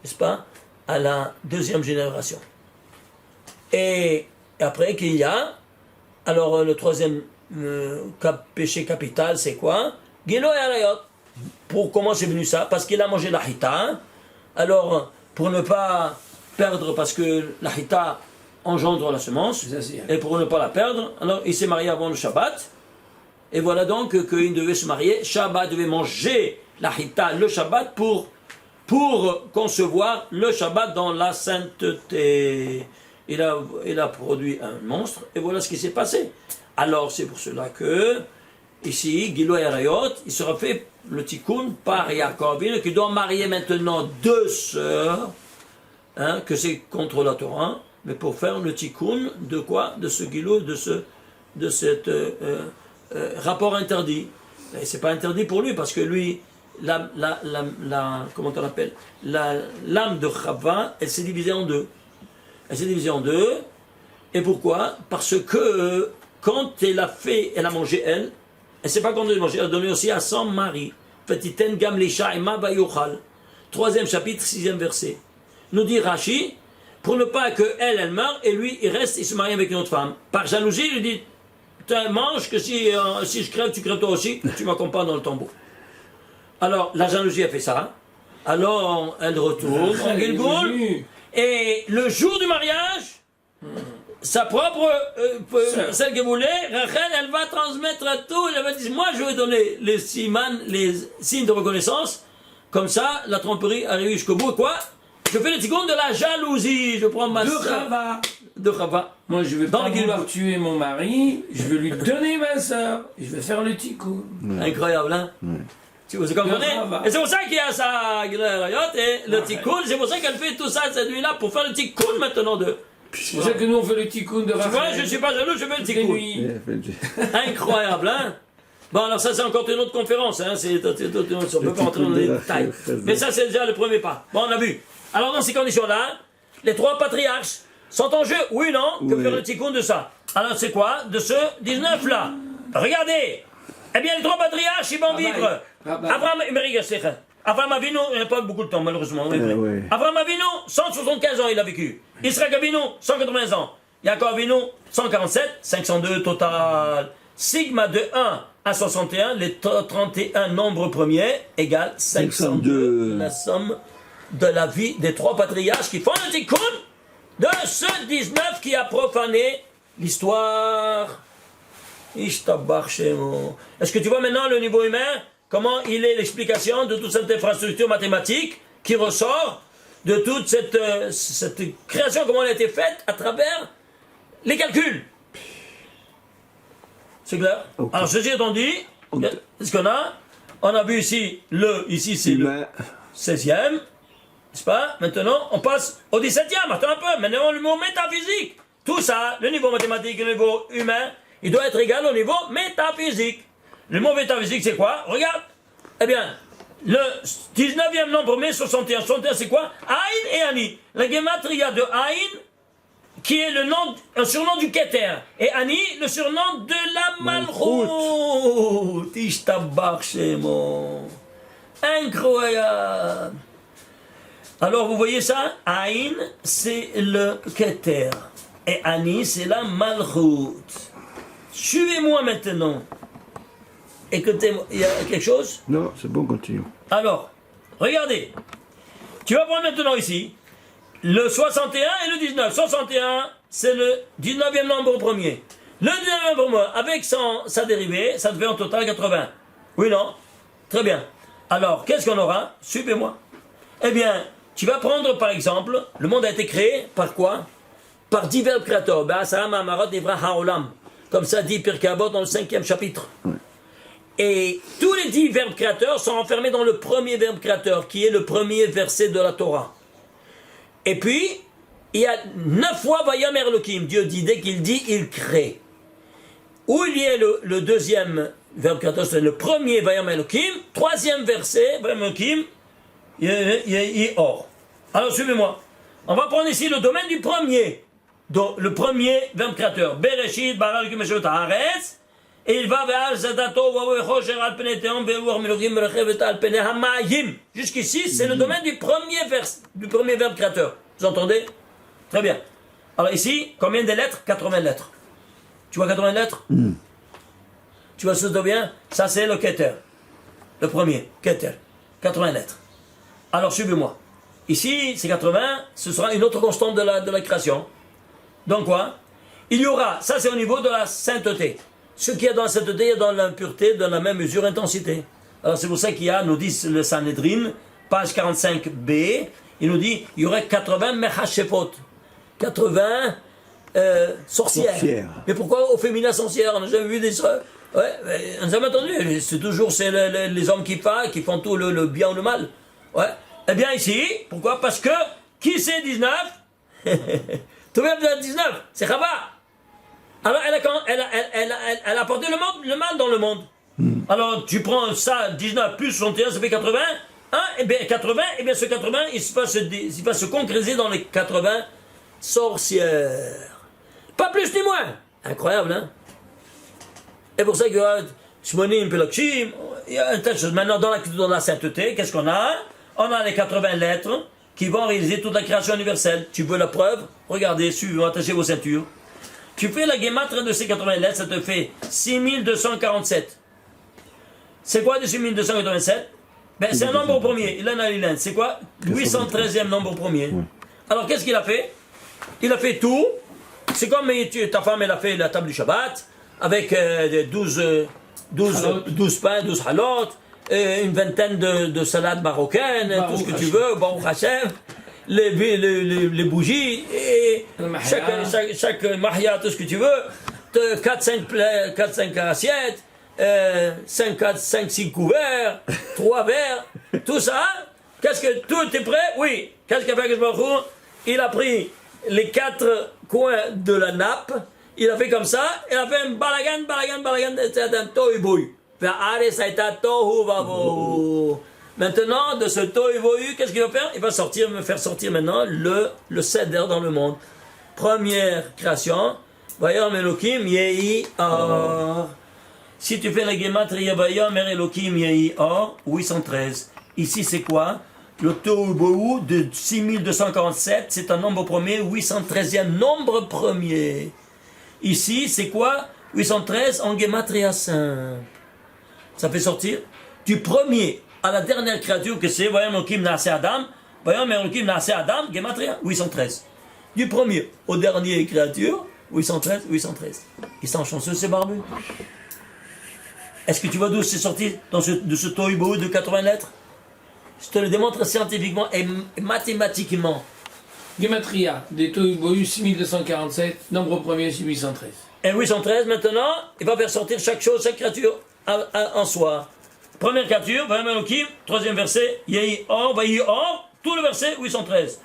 [SPEAKER 1] n'est-ce pas, à la 2e génération. Et après qu'il y a, alors le 3e péché capital, c'est quoi? Gilo et Arayot. Pour comment c'est venu ça? Parce qu'il a mangé la hita. Alors, pour ne pas perdre, parce que la hita engendre la semence, et pour ne pas la perdre, alors il s'est marié avant le Shabbat, et voilà donc qu'il devait se marier, Shabbat devait manger la hita le Shabbat pour pour concevoir le Shabbat dans la sainteté. Il a produit un monstre, et voilà ce qui s'est passé. Alors c'est pour cela que, ici, Giloy Arayot, il sera fait le tikkun par Yaakov, qui doit marier maintenant deux sœurs, que c'est contre la Torah, mais pour faire le tikkun de quoi? De ce Giloy, de cet rapport interdit. Et c'est pas interdit pour lui, parce que lui, comment on l'appelle? L'âme de Chava, elle s'est divisée en deux. Elle s'est divisée en deux. Et pourquoi? Parce que quand elle a mangé elle ne sait pas quand elle a mangé, elle a donné aussi à son mari. Petiten gam lisha ima bayochal. 3e chapitre, 6e verset. Nous dit Rashi, pour ne pas que elle meure, et lui, il se marie avec une autre femme. Par jalousie, il lui dit, mange que si je crève, tu crèves toi aussi, tu m'accompagnes dans le tombeau. Alors, la jalousie a fait ça. Alors, elle retourne en Gilboul. Et le jour du mariage, sa propre, celle qu'elle voulait, Rachel, elle va transmettre à tout. Elle va dire, moi je vais donner les signes de reconnaissance. Comme ça, la tromperie arrive jusqu'au bout. Quoi? Je fais le tikkun de la jalousie. Je prends ma sœur. De Chava.
[SPEAKER 3] Moi je vais pas vouloir tuer mon mari, je vais lui donner ma sœur. Je vais faire le tikkun.
[SPEAKER 1] Incroyable, hein? Vous comprenez? Et c'est pour ça qu'il y a ça, et le tikkun, c'est pour ça qu'elle fait tout ça cette nuit-là, pour faire le tikkun maintenant de.
[SPEAKER 3] C'est pour ça que nous on fait le tikkun de Raphaël.
[SPEAKER 1] Tu vois, je ne suis pas jaloux, je fais le tikkun. Incroyable, hein? Bon, alors ça c'est encore une autre conférence, hein? On ne peut pas rentrer dans les détails. Mais ça c'est déjà le premier pas. Bon, on a vu. Alors dans ces conditions-là, les 3 patriarches sont en jeu, oui ou non? Que faire le tikkun de ça? Alors c'est quoi? De ce 19-là. Regardez! Eh bien, les 3 patriarches, ils vont vivre. Abraham Avinu, il n'a pas beaucoup de temps, malheureusement. Abraham Avinu, 175 ans il a vécu. Israël Avinu, 180 ans. Yaakov Avinu, 147, 502 total. Sigma de 1 à 61, les 31 nombres premiers, égale 502. La somme de la vie des 3 patriarches qui font le tikkun de ce 19 qui a profané l'histoire. Est-ce que tu vois maintenant le niveau humain? Comment il est l'explication de toute cette infrastructure mathématique qui ressort de toute cette création, comment elle a été faite à travers les calculs? C'est clair? Okay. Alors, ceci étant dit, qu'est-ce qu'on a? On a vu ici c'est le 16e, n'est-ce pas? Maintenant, on passe au 17e, attends un peu, maintenant le niveau métaphysique. Tout ça, le niveau mathématique et le niveau humain, il doit être égal au niveau métaphysique. Le mot métaphysique, c'est quoi? Regarde. Eh bien, le 19e nombre, mai 61. 61, c'est quoi? Aïn et Ani. La gematria de Aïn, qui est un surnom du Keter. Et Ani, le surnom de la Malchut. Ishtabach Shemo. Incroyable. Alors, vous voyez ça? Aïn, c'est le Keter. Et Ani, c'est la Malchut. Suivez-moi maintenant. Écoutez-moi, il y a quelque chose?
[SPEAKER 2] Non, c'est bon, continue.
[SPEAKER 1] Alors, regardez. Tu vas prendre maintenant ici le 61 et le 19. 61, c'est le 19e nombre premier. Le 19e nombre, avec sa dérivée, ça devient en total 80. Oui, non? Très bien. Alors, qu'est-ce qu'on aura? Suivez-moi. Eh bien, tu vas prendre par exemple, le monde a été créé par quoi? Par divers créateurs. Comme ça dit Pirkei Avot dans le 5e chapitre. Et tous les 10 verbes créateurs sont enfermés dans le premier verbe créateur, qui est le premier verset de la Torah. Et puis, il y a 9 fois Vayomer Elohim. Dieu dit, dès qu'il dit, il crée. Où il y a le deuxième verbe créateur, c'est le premier Vayomer Elohim. 3e verset, Vayomer Elohim, il est or. Alors, suivez-moi. On va prendre ici le domaine du premier. Donc, le premier verbe créateur. Bereshit, bara Elohim Eshut haaretz. Et il va vers jusqu'ici, c'est le domaine du premier verbe créateur. Vous entendez? Très bien. Alors ici, combien de lettres? 80 lettres. Tu vois 80 lettres? Tu vois ce que bien? Ça c'est le Keter. Le premier, Keter. 80 lettres. Alors suivez-moi. Ici, c'est 80, ce sera une autre constante de la création. Donc quoi? Il y aura, ça c'est au niveau de la sainteté. Ce qu'il y a dans la sainteté, il y a dans l'impureté, dans la même mesure intensité. Alors c'est pour ça qu'il y a, nous dit le Sanhedrin, page 45b, il nous dit il y aurait 80 mechashefot, 80 sorcières. Mais pourquoi au féminin sorcières? On n'a jamais vu des ouais, on n'a jamais entendu. C'est toujours les hommes qui font tout le bien ou le mal. Ouais. Eh bien ici, pourquoi? Parce que qui c'est 19? Tout le monde 19, c'est Chava. Alors elle a apporté le mal dans le monde. Alors tu prends ça, 19 plus 61, ça fait 80. Hein? Et bien 80, et bien ce 80, il va se concrétiser dans les 80 sorcières. Pas plus ni moins. Incroyable, hein? Et pour ça que Shmonim, Pelakshim, il y a un tas de choses. Maintenant, dans la sainteté, qu'est-ce qu'on a? On a les 80 lettres qui vont réaliser toute la création universelle. Tu veux la preuve? Regardez, suivez, attachez vos ceintures. Tu fais la guématre de ces 80 lettres, ça te fait 6247. C'est quoi de 6287? Ben, c'est un nombre premier. Il en a l'Ilan. C'est quoi? 813e nombre premier. Alors, qu'est-ce qu'il a fait? Il a fait tout. C'est comme ta femme, elle a fait la table du Shabbat, avec 12 pains, 12 halot, une vingtaine de salades marocaines, tout ce que tu veux, Baruch Hashem, les bougies, et chaque mahia, tout ce que tu veux, 4-5 assiettes, 5-6 couverts, 3 verres, tout ça, qu'est-ce que tout est prêt? Oui. Qu'est-ce qu'a fait Baruch? Il a pris les 4 coins de la nappe, il a fait comme ça, il a fait un balagan, c'est un tohu bohu. Maintenant, de ce tohu bohu, qu'est-ce qu'il va faire? Il va me faire sortir maintenant le seder dans le monde. Première création, Vayom Elokim Yehi Or. Si tu fais la gematria Vayom Elokim Yehi Or, 813. Ici, c'est quoi? Le tohu bohu de 6247, c'est un nombre premier, 813e nombre premier. Ici, c'est quoi? 813 en gematria simple. Ça fait sortir du premier à la dernière créature que c'est Vayom Elokim Naaseh Adam, Vayom Elokim Naaseh Adam, gematria 813. Du premier au dernier créature, 813. Ils sont chanceux, ces barbus. Est-ce que tu vois d'où c'est sorti de ce tohu bohu de 80 lettres? Je te le démontre scientifiquement et mathématiquement.
[SPEAKER 3] Gematria des tohu bohu 6247, nombre premier 813.
[SPEAKER 1] Et 813 maintenant, il va faire sortir chaque chose, chaque créature en soi. Première créature, Vayom Elokim, troisième verset, Yehi Or, Vayi Or, tout le verset 813.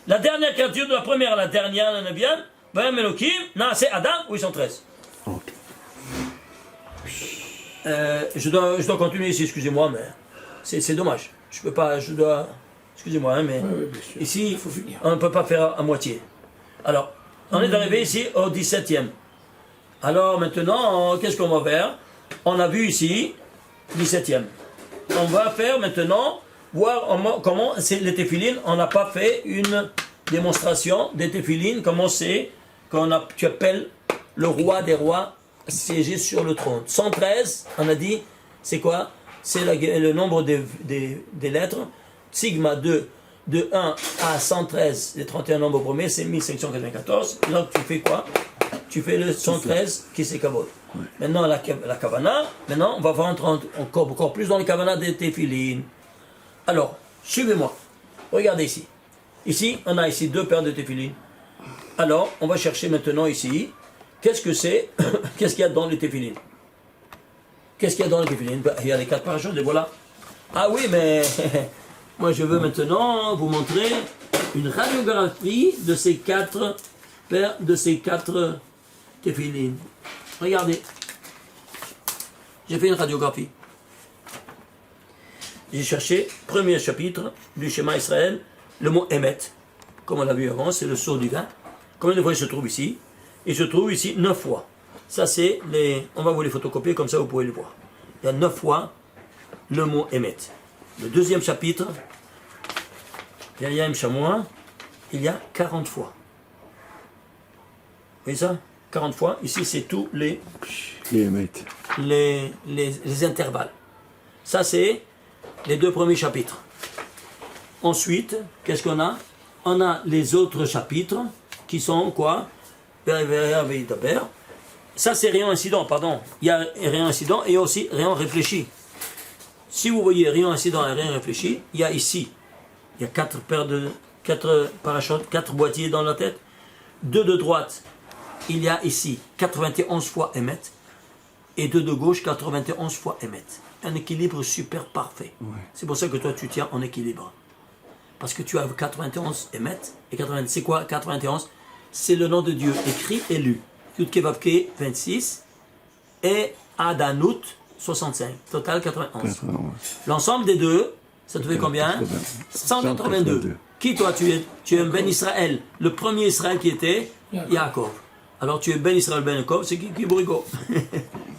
[SPEAKER 1] La dernière créature de la première à la dernière, la neuvième, Vayom Elokim, Naaseh Adam, 813.
[SPEAKER 2] Ok.
[SPEAKER 1] Je dois continuer ici, excusez-moi, mais c'est dommage. Je peux pas, je dois. Excusez-moi, hein, mais ici,
[SPEAKER 3] faut finir.
[SPEAKER 1] On ne peut pas faire à moitié. Alors, on est arrivé ici au 17e. Alors maintenant, qu'est-ce qu'on va faire? On a vu ici 17e. On va faire maintenant, voir comment c'est les téphilines. On n'a pas fait une démonstration des téphilines, comment c'est tu appelles le roi des rois siéger sur le trône. 113, on a dit, c'est quoi? C'est le nombre des lettres. Sigma de 1 à 113, les 31 nombres premiers, c'est 1594. Donc tu fais quoi? Tu fais le 113 qui c'est Kavod. Ouais. Maintenant la Kavana, maintenant on va rentrer encore plus dans les Kavana des téphilines. Alors, suivez-moi. Regardez ici. Ici, on a ici 2 paires de téphilines. Alors, on va chercher maintenant ici, qu'est-ce que c'est? Qu'est-ce qu'il y a dans les téphilines? Qu'est-ce qu'il y a dans les téphilines? Il y a les 4 parachutes, et voilà. Ah oui, mais moi je veux maintenant vous montrer une radiographie de ces 4 paires, de ces 4 téphilines. Regardez. J'ai fait une radiographie. J'ai cherché, premier chapitre du schéma Israël, le mot Emet. Comme on l'a vu avant, c'est le sceau du vin. Combien de fois il se trouve ici? Il se trouve ici 9 fois. Ça c'est on va vous les photocopier, comme ça vous pouvez le voir. Il y a 9 fois le mot Emet. Le deuxième chapitre, Yayam Chamois, il y a 40 fois. Vous voyez ça? 40 fois. Ici c'est tous les intervalles. Ça c'est les 2 premiers chapitres. Ensuite, qu'est-ce qu'on a? On a les autres chapitres qui sont quoi? Ça c'est rien incident, pardon. Il y a rien incident et aussi rien réfléchi. Si vous voyez rien incident et rien réfléchi, il y a ici, il y a 4 parachutes, 4 boîtiers dans la tête. 2 de droite, il y a ici 91 fois Emet. Et 2 de gauche, 91 fois Emet. Un équilibre super parfait.
[SPEAKER 2] Ouais.
[SPEAKER 1] C'est pour ça que toi, tu tiens en équilibre. Parce que tu as 91 Emet. Et 90, c'est quoi 91? C'est le nom de Dieu écrit et lu. Yudke Vavke 26 et Adanout 65. Total 91.
[SPEAKER 2] 91.
[SPEAKER 1] L'ensemble des deux, ça te fait combien 182. Qui toi tu es un Ben Israël. Le premier Israël qui était Yaakov. Alors tu es Ben Israël Ben Yaakov, c'est qui Bourigo.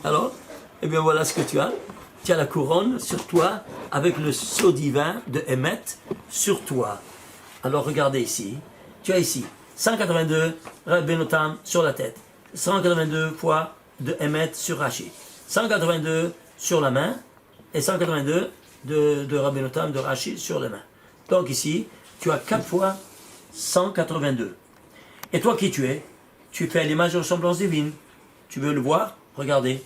[SPEAKER 1] Alors, eh bien voilà ce que tu as. Tu as la couronne sur toi avec le sceau divin de Emet sur toi. Alors regardez ici. Tu as ici 182 Rabbenotam sur la tête. 182 fois de Emet sur Rashi. 182 sur la main. Et 182 de Rabbenotam de Rashi sur la main. Donc ici, tu as 4 fois 182. Et toi qui tu es? Tu fais l'image de ressemblance divine. Tu veux le voir? Regardez.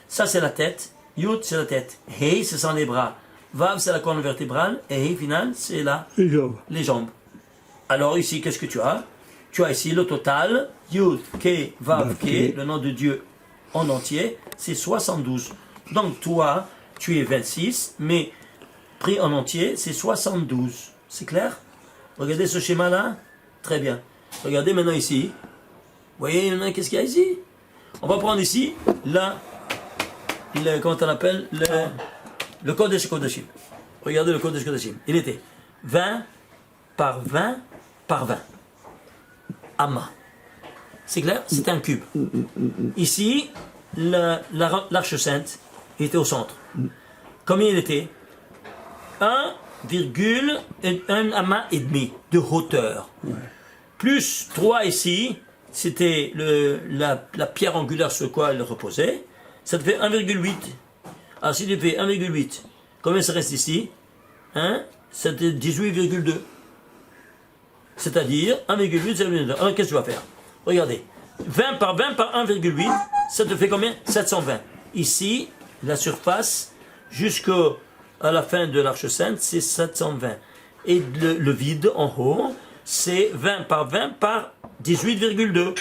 [SPEAKER 1] Ça c'est la tête. Yud c'est la tête. Hei ce sont les bras. Vav c'est la colonne vertébrale. Et Hei final c'est les jambes. Alors ici qu'est-ce que tu as? Tu as ici le total. Yud, Ke, Vav, Ke. Le nom de Dieu en entier. C'est 72. Donc toi tu es 26. Mais pris en entier c'est 72. C'est clair? Regardez ce schéma là. Très bien. Regardez maintenant ici. Vous voyez qu'est-ce qu'il y a ici? On va prendre ici, là, comment on appelle, le Kodesh Kodashim. Regardez le Kodesh Kodashim. Il était 20 par 20 par 20. Amma. C'est clair? C'est un cube. Ici, l'arche sainte, il était au centre. Combien il était? 1,1 amma et demi de hauteur. Plus 3 ici, c'était la pierre angulaire sur quoi elle reposait. Ça te fait 1,8. Alors si tu fais 1,8, combien ça reste ici? Ça te fait 18,2. C'est-à-dire 1,8, 0,2. Alors qu'est-ce que tu vas faire? Regardez. 20 par 20 par 1,8, ça te fait combien? 720. Ici, la surface, jusqu'à la fin de l'arche sainte, c'est 720. Et le vide en haut, c'est 20 par 20 par 18,2.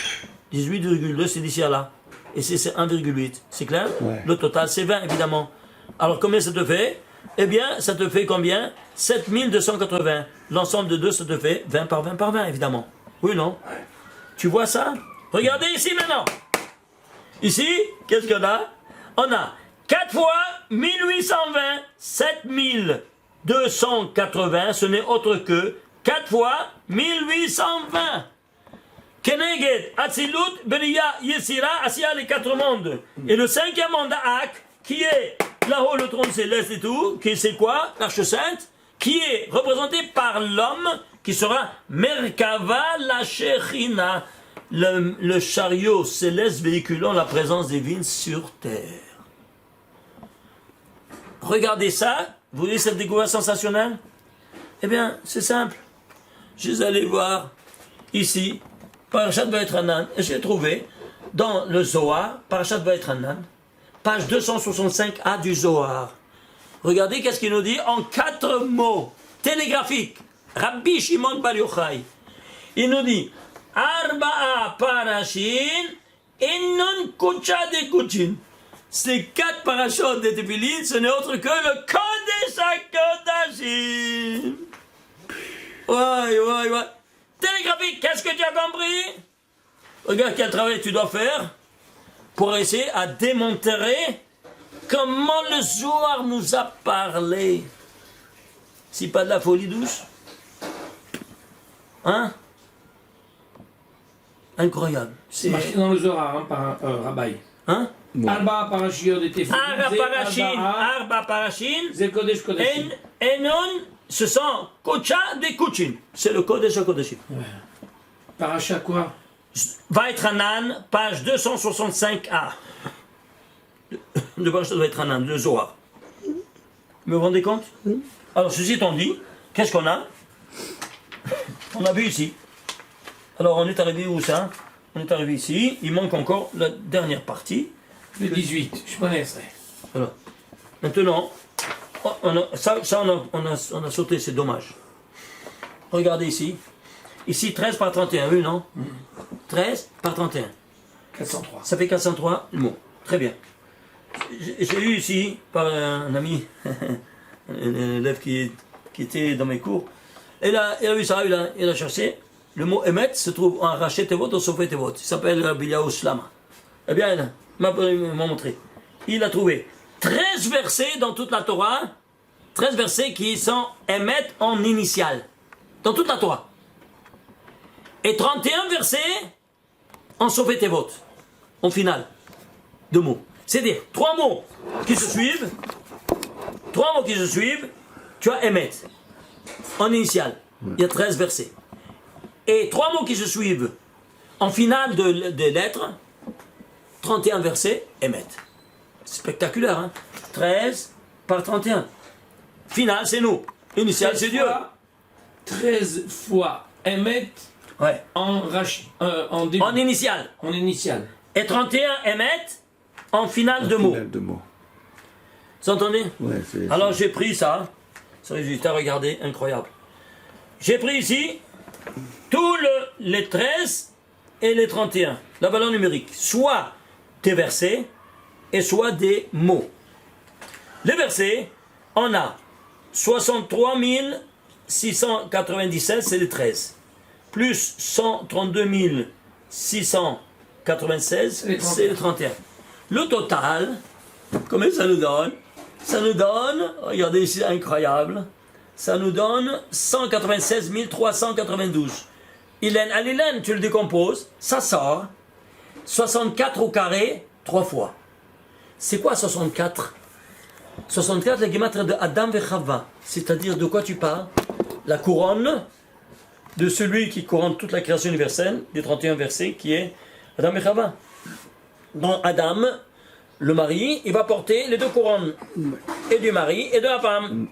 [SPEAKER 1] 18,2 c'est d'ici à là. Et c'est 1,8. C'est clair?
[SPEAKER 2] Ouais.
[SPEAKER 1] Le total c'est 20 évidemment. Alors combien ça te fait? Eh bien ça te fait combien? 7280. L'ensemble de deux ça te fait 20 par 20 par 20 évidemment. Oui ou non? Tu vois ça? Regardez ici maintenant. Ici, qu'est-ce qu'on a? On a 4 fois 1820, 7280, ce n'est autre que 4 fois 1820. Keneged, Atzilut, Beria, Yesira, Asiya, les 4 mondes. Et le 5e monde, Ak, qui est là-haut le trône céleste et tout, qui c'est quoi? L'Arche Sainte, qui est représenté par l'homme, qui sera Merkava la Shechina, le chariot céleste véhiculant la présence divine sur terre. Regardez ça, vous voyez cette découverte sensationnelle? Eh bien, c'est simple. Je suis allé voir ici, Parashat Vayetranan, et j'ai trouvé dans le Zohar, Parashat Vayetranan, page 265a du Zohar. Regardez qu'est-ce qu'il nous dit en 4 mots télégraphiques. Rabbi Shimon Bar Yochai. Il nous dit Arba'a Parashin Enon Kucha de Kuchin. Ces 4 parachutes de Tefillin, ce n'est autre que le Kodesh HaKodashim. Ouais. Télégraphique, qu'est-ce que tu as compris? Regarde quel travail tu dois faire pour essayer à démontrer comment le Zohar nous a parlé. C'est pas de la folie douce? Hein? Incroyable.
[SPEAKER 3] C'est marqué dans le Zohar, hein, par Rabbi.
[SPEAKER 1] Hein?
[SPEAKER 3] Arba parashiyot de Tefillin.
[SPEAKER 1] Arba parashin.
[SPEAKER 3] C'est Kodesh Kodashim.
[SPEAKER 1] Enon, ce sont Kocha de Kuchin. C'est le Kodesh HaKodashim.
[SPEAKER 3] Parasha quoi?
[SPEAKER 1] Vayetranan, page 265a. Le Parashat Vayetranan, le Zohar. Vous me rendez compte? Alors, ceci étant dit, qu'est-ce qu'on a? On a vu ici. Alors, on est arrivé où ça? On est arrivé ici. Il manque encore la dernière partie.
[SPEAKER 3] Le 18, je connais ça.
[SPEAKER 1] Alors, maintenant, on a sauté, c'est dommage. Regardez ici. Ici, 13 par 31, oui, non 13 par 31.
[SPEAKER 3] 403.
[SPEAKER 1] Ça fait 403 mots. Très bien. J'ai eu ici, par un ami, un élève qui était dans mes cours, il a vu ça, il a cherché. Le mot Emet se trouve en Rachet Tevot ou Sofet Tevot. Il s'appelle Rabbi Yahu Shlama. Eh bien, il m'a montré. Il a trouvé 13 versets dans toute la Torah, 13 versets qui sont Emet en initial. Dans toute la Torah. Et 31 versets en Sofet Tevot. En finale. 2 mots. C'est-à-dire, 3 mots qui se suivent. 3 mots qui se suivent. Tu as Emet. En initial. Il y a 13 versets. Et 3 mots qui se suivent en finale de lettres, 31 versets, Emet. Spectaculaire, hein 13 par 31. Finale, c'est nous. Initial, c'est Dieu.
[SPEAKER 3] 13 fois Emet
[SPEAKER 1] Ouais.
[SPEAKER 3] en début.
[SPEAKER 1] En initial.
[SPEAKER 3] En initial.
[SPEAKER 1] Et 31 Emet en finale de mots.
[SPEAKER 2] Finale de mots.
[SPEAKER 1] Vous entendez
[SPEAKER 2] Ouais, c'est...
[SPEAKER 1] Alors j'ai pris ça. Ce résultat, regardez, incroyable. J'ai pris ici tous les 13 et les 31, la valeur numérique, soit des versets et soit des mots. Les versets, on a 63 697, c'est les 13, plus 132 696, c'est les 31. Le total, combien ça nous donne? Ça nous donne, regardez ici, incroyable, ça nous donne 196 392. Hélène, tu le décomposes, ça sort 64 au carré, 3 fois. C'est quoi 64? 64, la guématrie de Adam et Chava. C'est-à-dire de quoi tu parles? La couronne de celui qui couronne toute la création universelle, des 31 versets, qui est Adam et Chava. Dans Adam, le mari, il va porter les 2 couronnes, et du mari et de la femme.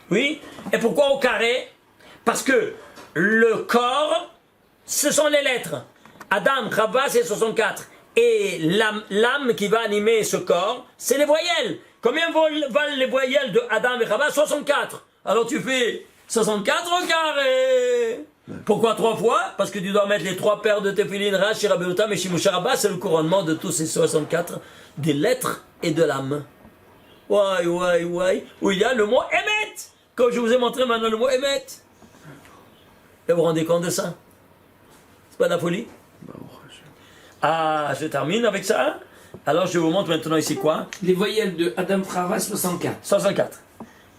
[SPEAKER 1] Oui. Et pourquoi au carré? Parce que le corps, ce sont les lettres. Adam, Chava, c'est 64. Et l'âme qui va animer ce corps, c'est les voyelles. Combien valent les voyelles de Adam et Chava? 64. Alors tu fais 64 au carré. Pourquoi 3 fois? Parce que tu dois mettre les 3 paires de Tefillin, Rashi, Rabbeinu Tam et Shimush Rabbah, c'est le couronnement de tous ces 64 des lettres et de l'âme. Où il y a le mot Emet. Comme je vous ai montré maintenant le mot Emet. Et vous vous rendez compte de ça? C'est pas de la folie? Ah, je termine avec ça. Alors je vous montre maintenant ici quoi?
[SPEAKER 3] Les voyelles de Adam Chava, 64.
[SPEAKER 1] 64.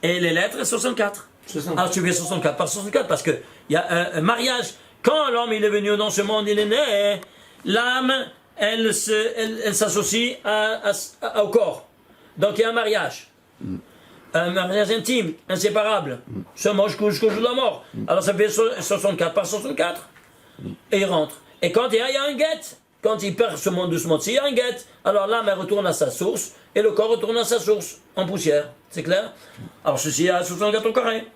[SPEAKER 1] Et les lettres, 64.
[SPEAKER 3] 64.
[SPEAKER 1] Alors tu fais 64 par 64 parce qu'il y a un mariage. Quand l'homme il est venu dans ce monde, il est né, l'âme, elle s'associe au corps. Donc il y a un mariage. Un mariage intime, inséparable. Se mange jusqu'au jour de la mort. Alors ça fait 64 par 64. Et il rentre. Et quand il y a un guet, quand il perd ce monde de ce monde-ci, il y a un guet. Alors l'âme, elle retourne à sa source, et le corps retourne à sa source, en poussière. C'est clair? Alors ceci est à 64 au carré.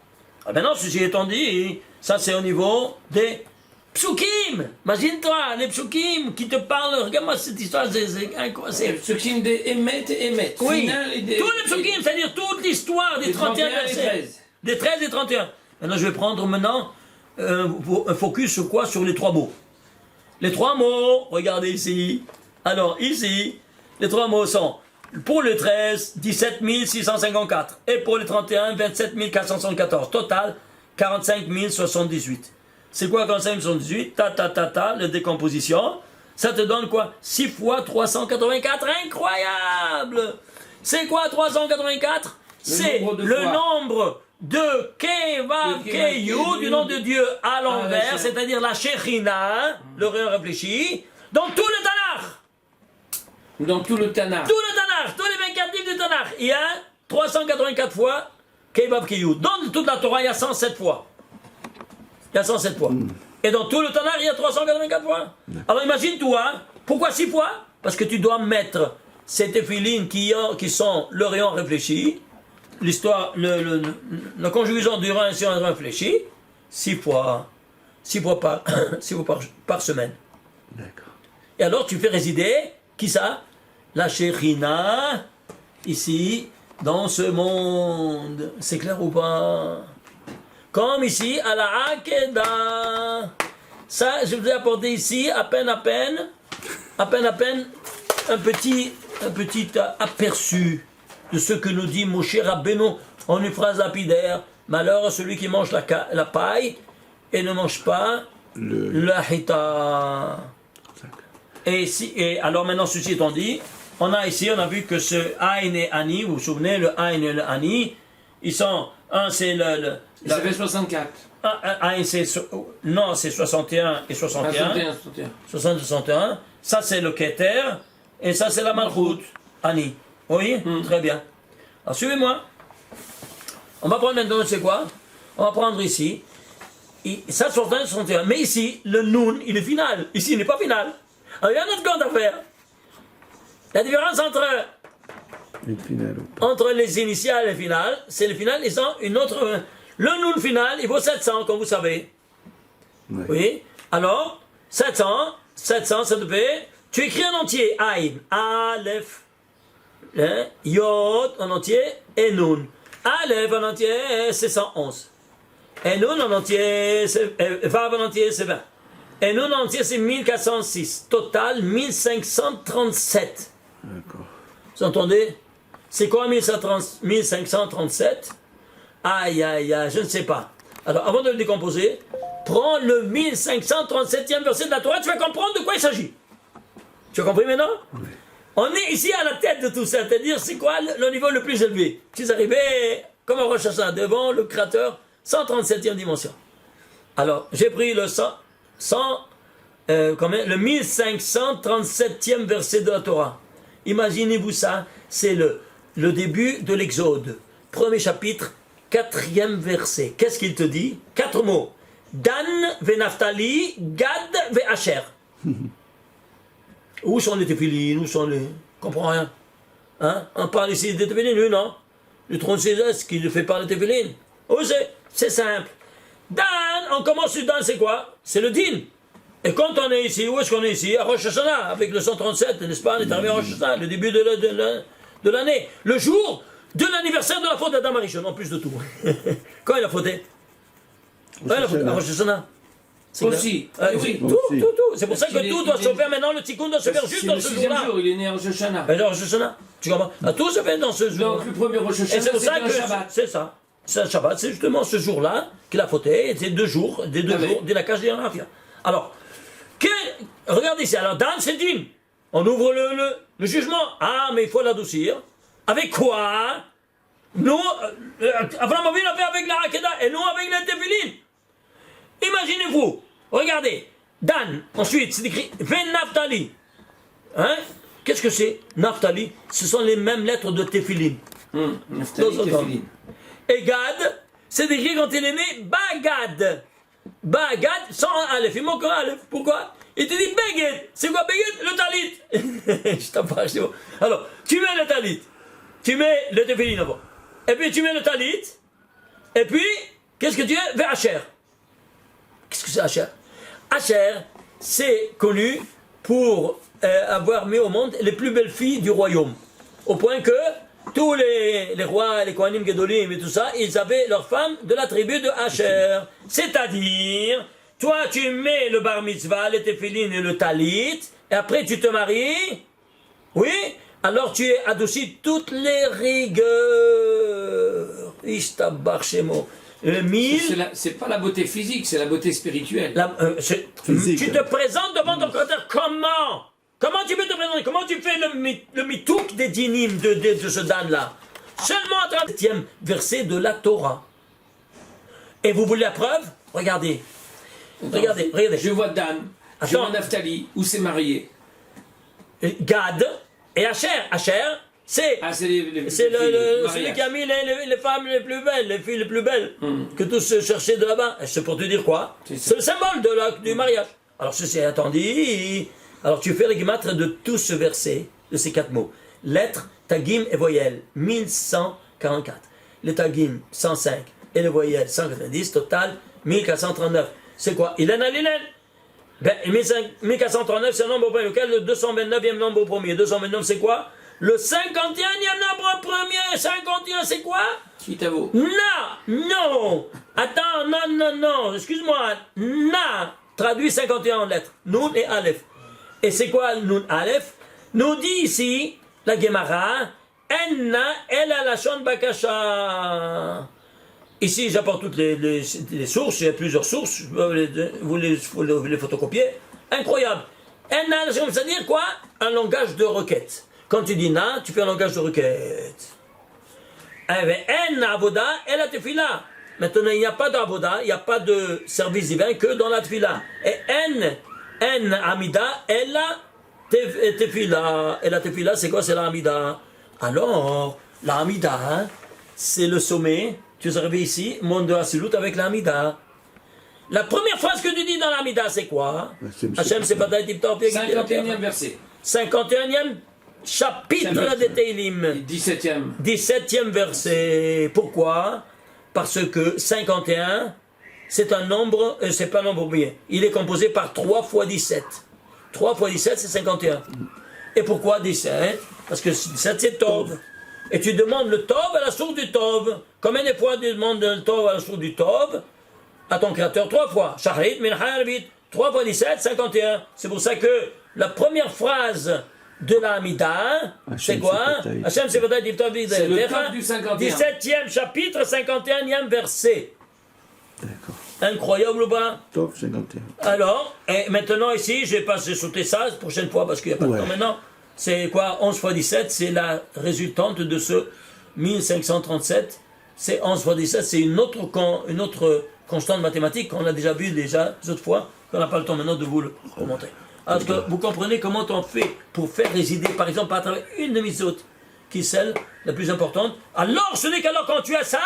[SPEAKER 1] Ah maintenant, ceci étant dit, ça c'est au niveau des psukim. Imagine-toi, les psukim qui te parlent, regarde-moi cette histoire, c'est incroyable.
[SPEAKER 3] Psukim des Emet et Emet.
[SPEAKER 1] Oui,
[SPEAKER 3] Final et des,
[SPEAKER 1] tous les psukim, c'est-à-dire toute l'histoire des 31 versets.
[SPEAKER 3] 13.
[SPEAKER 1] Des 13 et 31. Maintenant, je vais prendre maintenant un focus sur quoi? Sur les 3 mots. Les 3 mots, regardez ici. Alors, ici, les 3 mots sont, pour le 13, 17 654. Et pour le 31, 27 474. Total, 45 078. C'est quoi 45 078? La décomposition. Ça te donne quoi? 6 fois 384. Incroyable! C'est quoi 384? C'est le nombre de Kevav Keyud, du nom de Dieu à l'envers, c'est-à-dire la Shekhinah, le rien réfléchi, dans tout le Tanakh.
[SPEAKER 3] Dans tout le Tanakh.
[SPEAKER 1] Tout le Tanakh, tous les 24 livres du Tanakh. Il y a 384 fois Kevav Keyud. Dans toute la Torah, il y a 107 fois. Il y a 107 fois. Et dans tout le Tanakh, il y a 384 fois. Alors imagine-toi, pourquoi 6 fois? Parce que tu dois mettre ces téphilines qui sont le rayon réfléchi, l'histoire, la conjugaison du rayon sur un rayon réfléchi, 6 fois par semaine.
[SPEAKER 2] D'accord.
[SPEAKER 1] Et alors tu fais résider, qui ça? La Shekhinah, ici, dans ce monde. C'est clair ou pas? Comme ici, à la Hakeda. Ça, je vous ai apporté ici, à peine, un petit aperçu de ce que nous dit Moshe Rabbeinu en une phrase lapidaire. Malheur à celui qui mange la paille et ne mange pas la hita. Et alors maintenant, ceci étant dit, on a vu que ce Aïn et Ani, vous vous souvenez, le Aïn et le Ani, ils sont, un c'est
[SPEAKER 3] ça fait 64.
[SPEAKER 1] Aïn c'est 61 et 61. 61. Ça c'est le Keter, et ça c'est la Malchut, Ani. Oui, très bien. Alors suivez-moi. On va prendre maintenant, c'est quoi? On va prendre ici. Ça, 61, 61. Mais ici, le Nun, il est final. Ici, il n'est pas final. Alors, il y a une autre grande affaire. La différence entre les initiales et les finales, c'est le final, ils ont une autre. Le Nun final, il vaut 700, comme vous savez.
[SPEAKER 2] Ouais.
[SPEAKER 1] Oui. Alors, 700, ça te fait. Tu écris en entier. Aïn, Aleph, Yod en entier et Nun. Aleph en entier, c'est 111. Et Nun en entier, Vav en entier, c'est 20. Et Nun en entier, c'est 1406. Total, 1537.
[SPEAKER 2] D'accord.
[SPEAKER 1] Vous entendez? C'est quoi 1537? Aïe, je ne sais pas. Alors, avant de le décomposer, prends le 1537e verset de la Torah, tu vas comprendre de quoi il s'agit. Tu as compris maintenant? Oui. On est ici à la tête de tout ça, c'est-à-dire c'est quoi le niveau le plus élevé? Tu es arrivé comme un Rosh Hashanah devant le Créateur, 137e dimension. Alors, j'ai pris le 1537e verset de la Torah. Imaginez-vous ça, c'est le début de l'Exode. Premier chapitre, 4e verset. Qu'est-ce qu'il te dit? 4 mots. Dan ve Naphtali, Gad ve Asher. Où sont les téphilines? Où sont les... Je comprends rien. Hein? On parle ici des téphilines, lui, non? Le 36S qui ne fait pas les téphilines. Oh, c'est simple. Dan, on commence sur Dan, c'est quoi? C'est le din. Et quand on est ici, où est-ce qu'on est ici? À Rosh Hashanah, avec le 137, n'est-ce pas? On est arrivé à Rosh Hashanah, le début de l'année. Le jour de l'anniversaire de la faute d'Adam Arishon, en plus de tout. Quand il a fauté? Quand il a fauté? À Rosh Hashanah.
[SPEAKER 3] Aussi.
[SPEAKER 1] Oui, tout. C'est pour ça que tout doit se faire maintenant, le tikkun doit se faire juste dans ce jour-là.
[SPEAKER 3] Il est né à Rosh Hashanah.
[SPEAKER 1] Rosh Hashanah, tu comprends? Tout se fait dans ce jour.
[SPEAKER 3] Donc le premier Rosh
[SPEAKER 1] Et
[SPEAKER 3] Hashanah,
[SPEAKER 1] c'est pour ça
[SPEAKER 3] c'est un
[SPEAKER 1] que
[SPEAKER 3] Shabbat.
[SPEAKER 1] c'est ça. C'est un Shabbat, c'est justement ce jour-là qu'il a fauté, et c'est 2 jours, des 2 jours, de la cage des rafia. Alors, regardez ici, alors Dan c'est din. On ouvre le jugement. Ah, mais il faut l'adoucir. Avec quoi? Nous, Abraham Avinu l'a fait avec la Hakeda, et nous avec les téphilines. Imaginez-vous, regardez, Dan, ensuite c'est écrit Ven Naphtali. Hein? Qu'est-ce que c'est? Naphtali, ce sont les mêmes lettres de téphilines.
[SPEAKER 3] Naphtali, téphilines.
[SPEAKER 1] Et Gad, c'est écrit quand il est né, Bagad. Bagad, sans Aleph, il manque un Aleph. Pourquoi? Il te dit Beged. C'est quoi Beged? Le talit. Je t'en parle, c'est bon. Alors, tu mets le talit, tu mets le téphilin avant, et puis tu mets le talit, et puis, qu'est-ce que tu es? Vers Asher. Qu'est-ce que c'est Asher? Asher, c'est connu pour avoir mis au monde les plus belles filles du royaume. Au point que tous les rois, les Kohanim Gedolim et tout ça, ils avaient leurs femmes de la tribu de Asher. C'est-à-dire, toi tu mets le bar mitzvah, les téphilines et le talit, et après tu te maries, oui, alors tu es adouci toutes les rigueurs. Ishtabar Shemo.
[SPEAKER 3] C'est pas la beauté physique, c'est la beauté spirituelle.
[SPEAKER 2] Physique.
[SPEAKER 1] Tu te présentes devant ton Créateur comment? Comment tu peux te présenter? Comment tu fais le mitouk des dinim de ce Dan-là? Seulement à travers le 7e verset de la Torah. Et vous voulez la preuve? Regardez. Regardez.
[SPEAKER 3] Je vois Dan, je vois Naphtali, où c'est marié.
[SPEAKER 1] Gad et Asher. Asher, c'est celui qui a mis les femmes les plus belles, les filles les plus belles, que tous cherchaient de là-bas. C'est pour te dire quoi? C'est le symbole du mariage. Alors ceci attendu. Alors tu fais les guimâtres de tout ce verset, de ces 4 mots. Lettres, tagim et voyelles, 1144. Les tagim, 105. Et les voyelles, 190. Total, 1439. C'est quoi? Ilen à l'Ilen. Ben, 1439, c'est un nombre premier. Lequel? Le 229e nombre premier. 229, c'est quoi? Le 51e nombre premier. 51 c'est quoi?
[SPEAKER 3] Kitavo.
[SPEAKER 1] Non. Attends, non. Excuse-moi. Na. Traduit 51 en lettres. Nun et Aleph. Et c'est quoi Nun Aleph? Nous dit ici, la Gemara, Enna ela lashon bakasha. Ici, j'apporte toutes les sources, il y a plusieurs sources, vous les photocopiez. Incroyable. Enna lashon, c'est-à-dire quoi? Un langage de requête. Quand tu dis na, tu fais un langage de requête. En avoda et la tefila. Maintenant, il n'y a pas d'avoda, il n'y a pas de service divin que dans la tefila. Et en amida et la tefila. Et la tefila, c'est quoi? C'est la amida. Alors, la amida, hein, c'est le sommet. Tu es arrivé ici, monde de Hasilut avec la amida. La première phrase que tu dis dans la amida, c'est quoi? Hachem, c'est pas d'ailleurs tip-top.
[SPEAKER 3] 51e verset.
[SPEAKER 1] 51e chapitre de Teilim. 17e verset. Pourquoi? Parce que 51, c'est un nombre, c'est pas un nombre bien. Il est composé par 3 fois 17. 3 fois 17, c'est 51. Et pourquoi 17? Parce que 17, c'est Tov. Et tu demandes le Tov à la source du Tov. Combien de fois tu demandes le Tov à la source du Tov? À ton créateur 3 fois. Shahrit, Mincha, Arvit. 3 fois 17, 51. C'est pour ça que la première phrase de la Hamida, c'est quoi? Hachem
[SPEAKER 3] c'est le Tov du 51.
[SPEAKER 1] 17e chapitre, 51e verset.
[SPEAKER 2] D'accord.
[SPEAKER 1] Incroyable ou pas?
[SPEAKER 2] Top 51.
[SPEAKER 1] Alors, et maintenant ici, je vais pas sauter ça la prochaine fois parce qu'il n'y a pas de temps maintenant. C'est quoi? 11 fois 17, c'est la résultante de ce 1537. C'est 11 fois 17, c'est une autre constante mathématique qu'on a déjà vu les autres fois, qu'on n'a pas le temps maintenant de vous le remonter. Alors que vous comprenez comment on fait pour faire résider, par exemple, à travers une demi-saute, qui est celle la plus importante. Alors, ce n'est qu'alors quand tu as ça,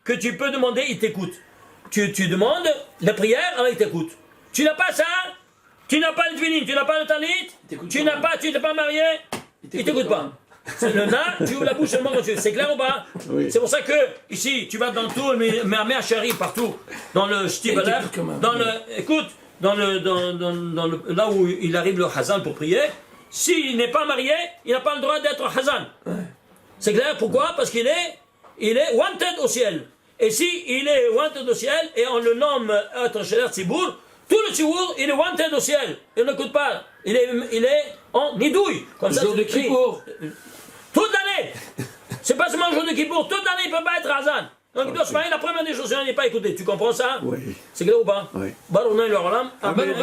[SPEAKER 1] que tu peux demander, il t'écoute. Tu demandes la prière, alors il t'écoute. Tu n'as pas ça, tu n'as pas le tefillin, tu n'as pas le talit, tu n'es pas marié, il t'écoute pas. C'est le na, tu ouvres la bouche seulement quand tu veux. C'est clair ou pas?
[SPEAKER 2] Oui.
[SPEAKER 1] C'est pour ça que, ici, tu vas dans tout, mais à chérie, partout, dans le shtibaler, écoute, là où il arrive le Hazan pour prier, s'il n'est pas marié, il n'a pas le droit d'être Hazan. C'est clair? Pourquoi? Parce qu'il est wanted au ciel. Et si il est wanted au ciel, et on le nomme être Sheler Tzibour, tout le Tzibour, il est wanted au ciel. Il n'écoute pas. Il est en nidouille. Comme ça,
[SPEAKER 3] jour de Kippour.
[SPEAKER 1] Toute l'année. C'est pas seulement le jour de Kippour. Toute l'année, il ne peut pas être Hazan. Donc il doit se marier la première des choses, il n'est pas écouté. Tu comprends ça?
[SPEAKER 2] Oui.
[SPEAKER 1] C'est clair ou pas?
[SPEAKER 2] Oui.
[SPEAKER 1] Baruch Noël Olam.
[SPEAKER 3] Amen.